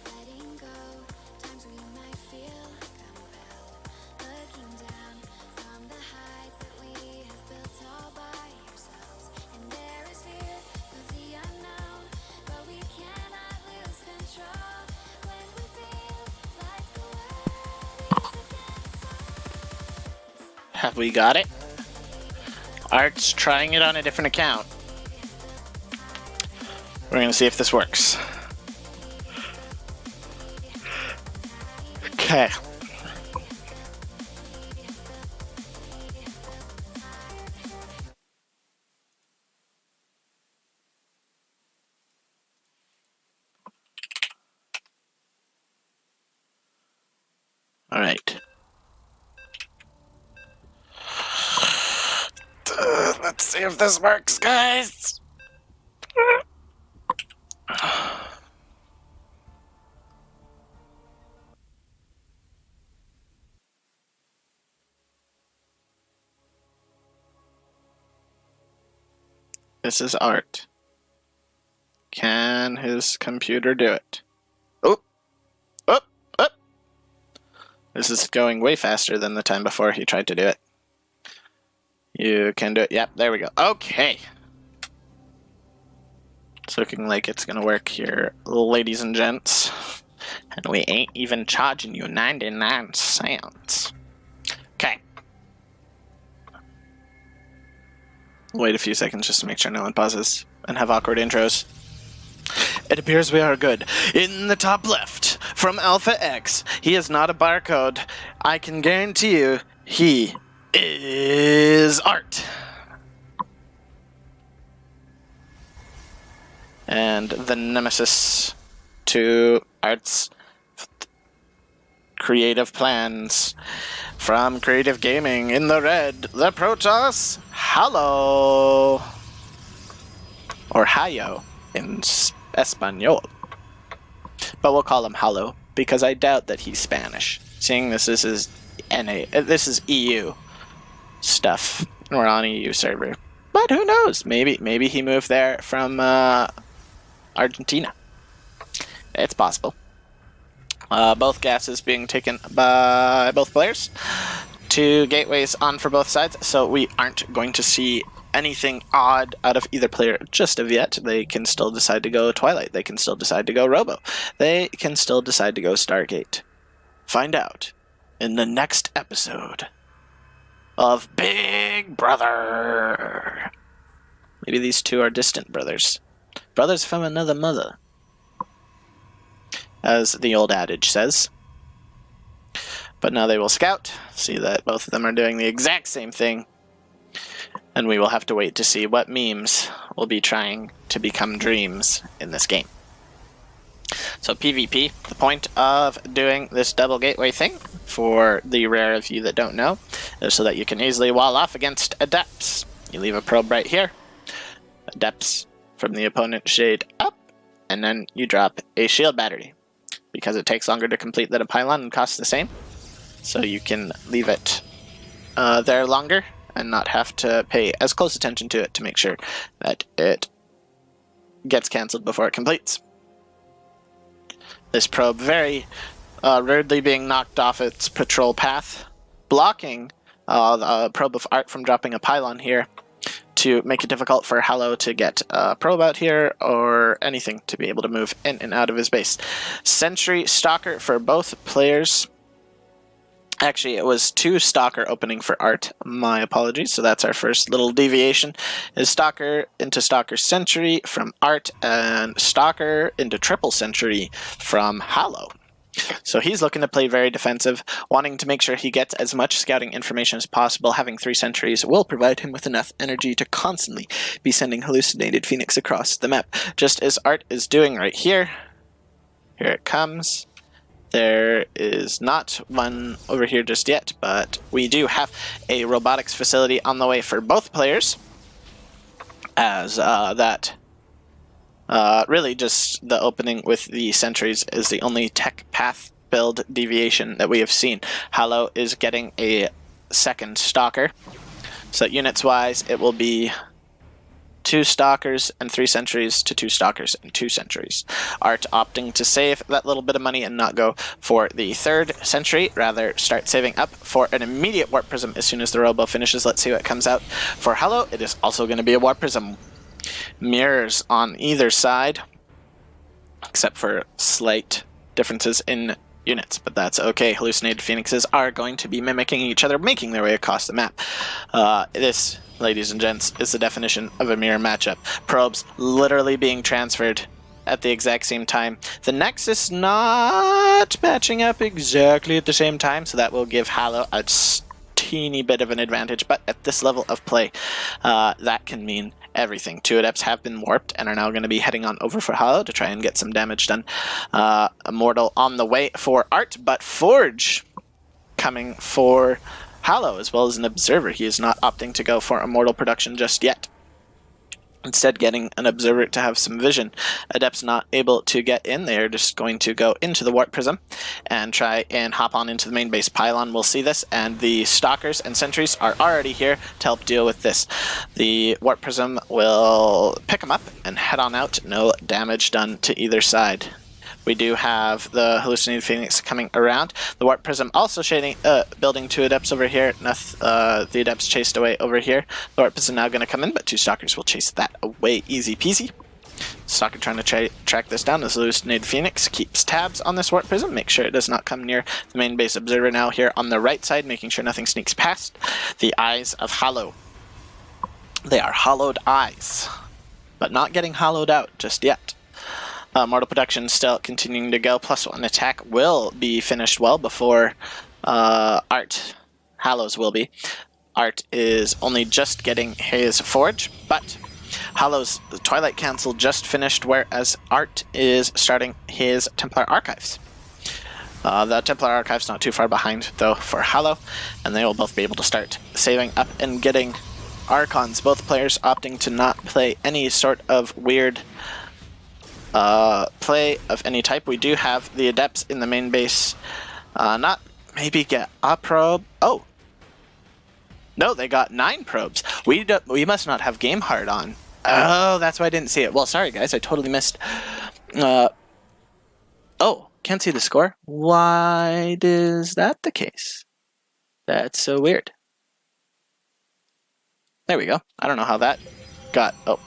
letting go. Times we might feel compelled. Looking down from the heights that we have built all by ourselves. And there is fear of the unknown, but we cannot lose control when we feel like the world is against us. Have we got it? Art's trying it on a different account. We're gonna see if this works. Okay. All right. Let's see if this works, guys. This is Art. Can his computer do it? Oh! Oh! Oh! This is going way faster than the time before he tried to do it. You can do it. Yep, there we go. Okay. It's looking like it's gonna work here, ladies and gents. And we ain't even charging you 99 cents. Okay. Wait a few seconds just to make sure no one pauses and have awkward intros. It appears we are good. In the top left, from Alpha X, he is not a barcode. I can guarantee you, he is Art. And the nemesis to Art's creative plans from Creative Gaming in the red, the Protoss, Halo. Or Hayo in Espanol. But we'll call him Halo because I doubt that he's Spanish. Seeing this is this is EU stuff. We're on EU server. But who knows? Maybe he moved there from Argentina. It's possible. Both gases being taken by both players. 2 gateways on for both sides, so we aren't going to see anything odd out of either player just of yet. They can still decide to go Twilight. They can still decide to go Robo. They can still decide to go Stargate. Find out in the next episode of Big Brother. Maybe these two are distant brothers. Brothers from another mother, as the old adage says. But now they will scout, see that both of them are doing the exact same thing, and we will have to wait to see what memes will be trying to become dreams in this game. So PvP, the point of doing this double gateway thing, for the rare of you that don't know, is so that you can easily wall off against adepts. You leave a probe right here, adepts from the opponent shade up, and then you drop a shield battery. Because it takes longer to complete than a pylon and costs the same, so you can leave it there longer and not have to pay as close attention to it to make sure that it gets cancelled before it completes. This probe very rudely being knocked off its patrol path, blocking the probe of Art from dropping a pylon here to make it difficult for Halo to get a probe out here or anything to be able to move in and out of his base. Sentry Stalker for both players. Actually, it was 2 Stalker opening for Art. My apologies. So that's our first little deviation. Is Stalker into Stalker Sentry from Art, and Stalker into Triple Sentry from Halo. So he's looking to play very defensive, wanting to make sure he gets as much scouting information as possible. Having 3 sentries will provide him with enough energy to constantly be sending hallucinated Phoenix across the map, just as Art is doing right here. Here it comes. There is not one over here just yet, but we do have a robotics facility on the way for both players, as really just the opening with the sentries is the only tech path build deviation that we have seen. Halo is getting a second Stalker, so units wise it will be 2 Stalkers and 3 sentries to 2 Stalkers and 2 sentries. Art opting to save that little bit of money and not go for the 3rd sentry, rather start saving up for an immediate warp prism as soon as the robo finishes. Let's see what comes out for Halo. It is also going to be a warp prism. Mirrors on either side, except for slight differences in units, but that's okay. Hallucinated Phoenixes are going to be mimicking each other, making their way across the map. This, ladies and gents, is the definition of a mirror matchup. Probes literally being transferred at the exact same time. The Nexus not matching up exactly at the same time, so that will give Halo a teeny bit of an advantage, but at this level of play, that can mean everything. 2 adepts have been warped and are now going to be heading on over for Halo to try and get some damage done. Immortal on the way for Art, but Forge coming for Halo as well as an Observer. He is not opting to go for Immortal production just yet. Instead getting an Observer to have some vision. Adepts not able to get in. They are just going to go into the Warp Prism and try and hop on into the main base pylon. We'll see this, and the Stalkers and Sentries are already here to help deal with this. The Warp Prism will pick them up and head on out. No damage done to either side. We do have the Hallucinated Phoenix coming around. The Warp Prism also building 2 Adepts over here. The Adepts chased away over here. The Warp Prism now going to come in, but 2 Stalkers will chase that away easy peasy. Stalker trying to track this down. This hallucinated Phoenix keeps tabs on this Warp Prism, make sure it does not come near the main base observer now here on the right side, making sure nothing sneaks past the eyes of Hollow. They are hollowed eyes, but not getting hollowed out just yet. Mortal production still continuing to go. +1 attack will be finished well before Art. Hallow's will be. Art is only just getting his Forge, but Hallow's Twilight Council just finished, whereas Art is starting his Templar Archives. The Templar Archive's not too far behind, though, for Hallow, and they will both be able to start saving up and getting Archons. Both players opting to not play any sort of weird play of any type. We do have the Adepts in the main base. Not maybe get a probe. Oh! No, they got 9 probes. We must not have Game Hard on. Oh, that's why I didn't see it. Well, sorry guys, I totally missed. Oh, can't see the score. Why is that the case? That's so weird. There we go. I don't know how that got... Oh.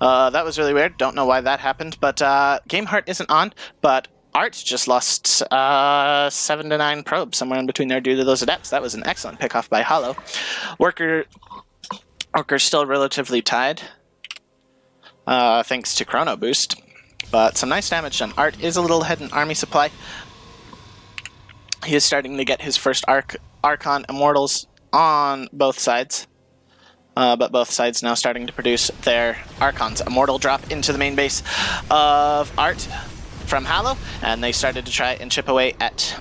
That was really weird. Don't know why that happened, but Game Heart isn't on, but Art just lost 7 to 9 probes somewhere in between there due to those Adepts. That was an excellent pick-off by Hollow. Worker's still relatively tied, thanks to Chrono Boost, but some nice damage done. Art is a little ahead in army supply. He is starting to get his first Archon Immortals on both sides. But both sides now starting to produce their Archons. Immortal drop into the main base of Art from Hallow, and they started to try and chip away at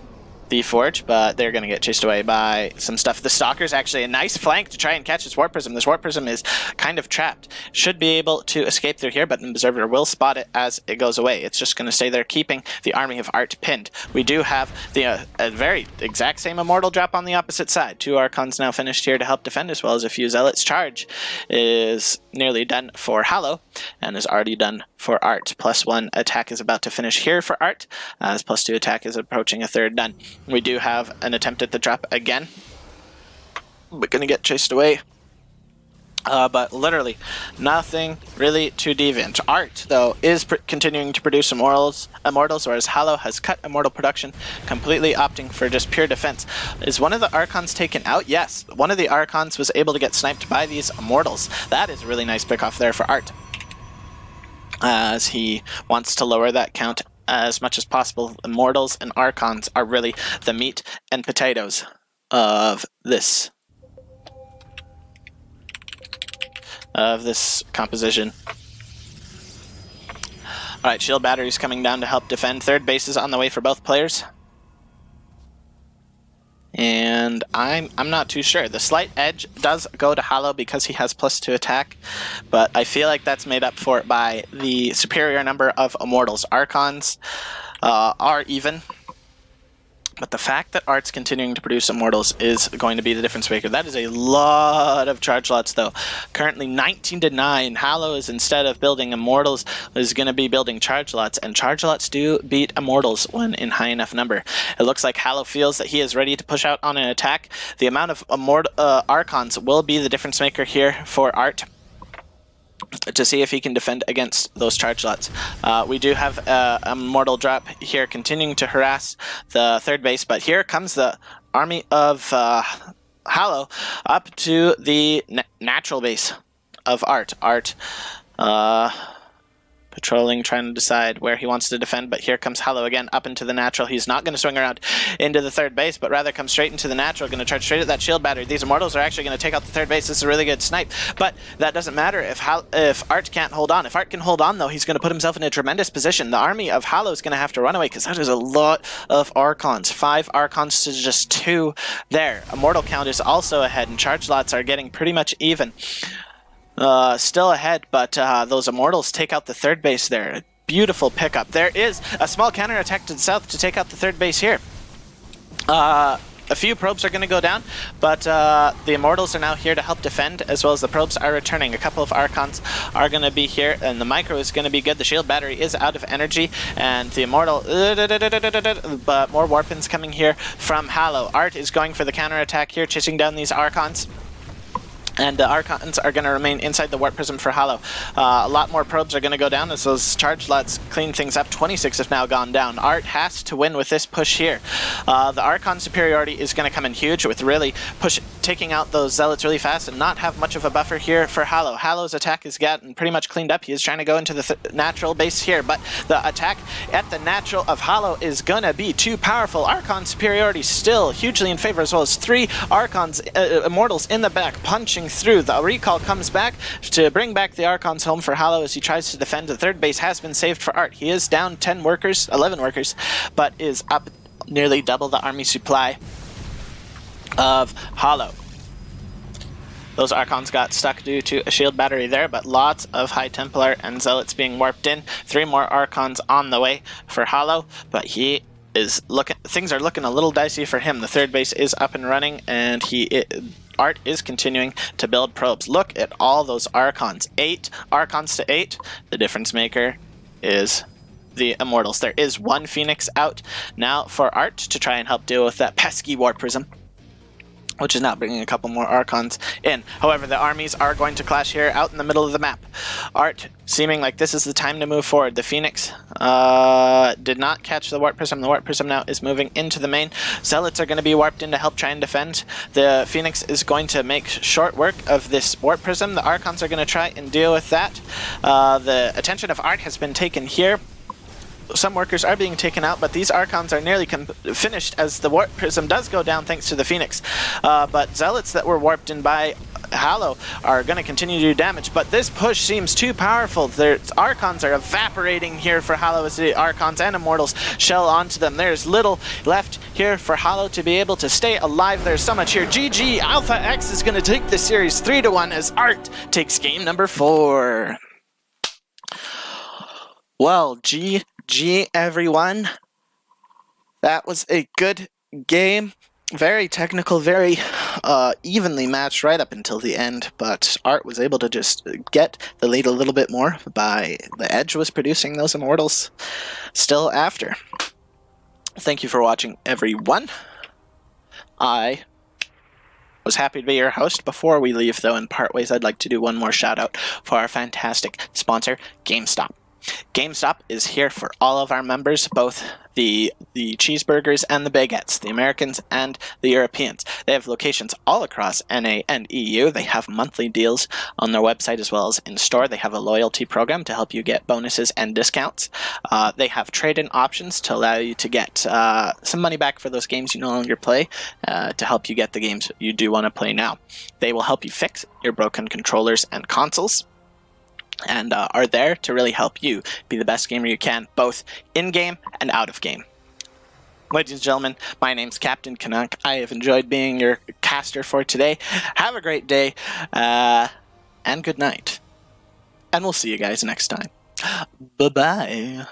the Forge, but they're going to get chased away by some stuff. The Stalker's actually a nice flank to try and catch this Warp Prism. This Warp Prism is kind of trapped. Should be able to escape through here, but an Observer will spot it as it goes away. It's just going to stay there, keeping the army of Art pinned. We do have the a very exact same Immortal drop on the opposite side. 2 Archons now finished here to help defend, as well as a few Zealots. Charge is nearly done for Hallow, and is already done for Art. +1 attack is about to finish here for Art, as +2 attack is approaching a third done. We do have an attempt at the drop again. We're going to get chased away. But literally nothing really too deviant. Art, though, is continuing to produce Immortals, whereas Hallow has cut Immortal production, completely opting for just pure defense. Is one of the Archons taken out? Yes, one of the Archons was able to get sniped by these Immortals. That is a really nice pick-off there for Art, as he wants to lower that count as much as possible. Immortals and Archons are really the meat and potatoes of this composition. Alright, shield batteries coming down to help defend. Third base is on the way for both players. And I'm not too sure. The slight edge does go to Hallow because he has +2 attack, but I feel like that's made up for it by the superior number of Immortals. Archons are even, but the fact that Art's continuing to produce Immortals is going to be the difference maker. That is a lot of charge lots, though. Currently 19 to 9. Hallow is, instead of building Immortals, is going to be building charge lots, and charge lots do beat Immortals when in high enough number. It looks like Hallow feels that he is ready to push out on an attack. The amount of Archons will be the difference maker here for Art, to see if he can defend against those charge lots. We do have a Immortal drop here continuing to harass the third base, but here comes the army of Hallow up to the natural base of Art. Art patrolling, trying to decide where he wants to defend, but here comes Hallow again up into the natural. He's not going to swing around into the third base, but rather come straight into the natural, going to charge straight at that shield battery. These Immortals are actually going to take out the third base. This is a really good snipe, but that doesn't matter if Art can't hold on. If Art can hold on, though, he's going to put himself in a tremendous position. The army of Hallow is going to have to run away, because that is a lot of Archons. 5 Archons to just 2 there. Immortal count is also ahead, and charge lots are getting pretty much even. Still ahead, but those Immortals take out the third base there. Beautiful pickup. There is a small counterattack to the south to take out the third base here. A few probes are going to go down, but the Immortals are now here to help defend, as well as the probes are returning. A couple of Archons are going to be here, and the micro is going to be good. The shield battery is out of energy, and the Immortal... but more Warpins coming here from Hallow. Art is going for the counterattack here, chasing down these Archons. And the Archons are going to remain inside the Warp Prism for Hollow. A lot more probes are going to go down as those charge lots clean things up. 26 have now gone down. Art has to win with this push here. The Archon superiority is going to come in huge with really taking out those Zealots really fast and not have much of a buffer here for Hollow. Hollow's attack is gotten pretty much cleaned up. He is trying to go into the natural base here, but the attack at the natural of Hollow is going to be too powerful. Archon superiority still hugely in favor, as well as 3 Archons, Immortals in the back punching through. The recall comes back to bring back the Archons home for Hollow as he tries to defend. The third base has been saved for Art. He is down 11 workers, but is up nearly double the army supply of Hollow. Those Archons got stuck due to a shield battery there, but lots of High Templar and Zealots being warped in. 3 more Archons on the way for Hollow, but he is things are looking a little dicey for him. The third base is up and running, and Art is continuing to build probes. Look at all those Archons. 8 Archons to 8. The difference maker is the Immortals. There is 1 Phoenix out now for Art to try and help deal with that pesky Warp Prism, which is now bringing a couple more Archons in. However, the armies are going to clash here out in the middle of the map. Art seeming like this is the time to move forward. The Phoenix did not catch the Warp Prism. The Warp Prism now is moving into the main. Zealots are going to be warped in to help try and defend. The Phoenix is going to make short work of this Warp Prism. The Archons are going to try and deal with that. The attention of Art has been taken here. Some workers are being taken out, but these Archons are nearly finished as the Warp Prism does go down thanks to the Phoenix. But Zealots that were warped in by Hollow are going to continue to do damage, but this push seems too powerful. The Archons are evaporating here for Hollow as the Archons and Immortals shell onto them. There's little left here for Hollow to be able to stay alive. There's so much here. GG! Alpha X is going to take the series 3-1 as Art takes game number 4. Well, GG everyone. That was a good game. Very technical, very evenly matched right up until the end, but Art was able to just get the lead a little bit more by the Edge was producing those Immortals still after. Thank you for watching, everyone. I was happy to be your host. Before we leave, though, and part ways, I'd like to do one more shout out for our fantastic sponsor, GameStop. GameStop is here for all of our members, both the cheeseburgers and the baguettes, the Americans and the Europeans. They have locations all across NA and EU. They have monthly deals on their website as well as in store. They have a loyalty program to help you get bonuses and discounts. They have trade-in options to allow you to get some money back for those games you no longer play, to help you get the games you do want to play now. They will help you fix your broken controllers and consoles, and are there to really help you be the best gamer you can, both in-game and out of game. Ladies and gentlemen, my name's Captain Canuck. I have enjoyed being your caster for today. Have a great day, and good night. And we'll see you guys next time. Bye-bye.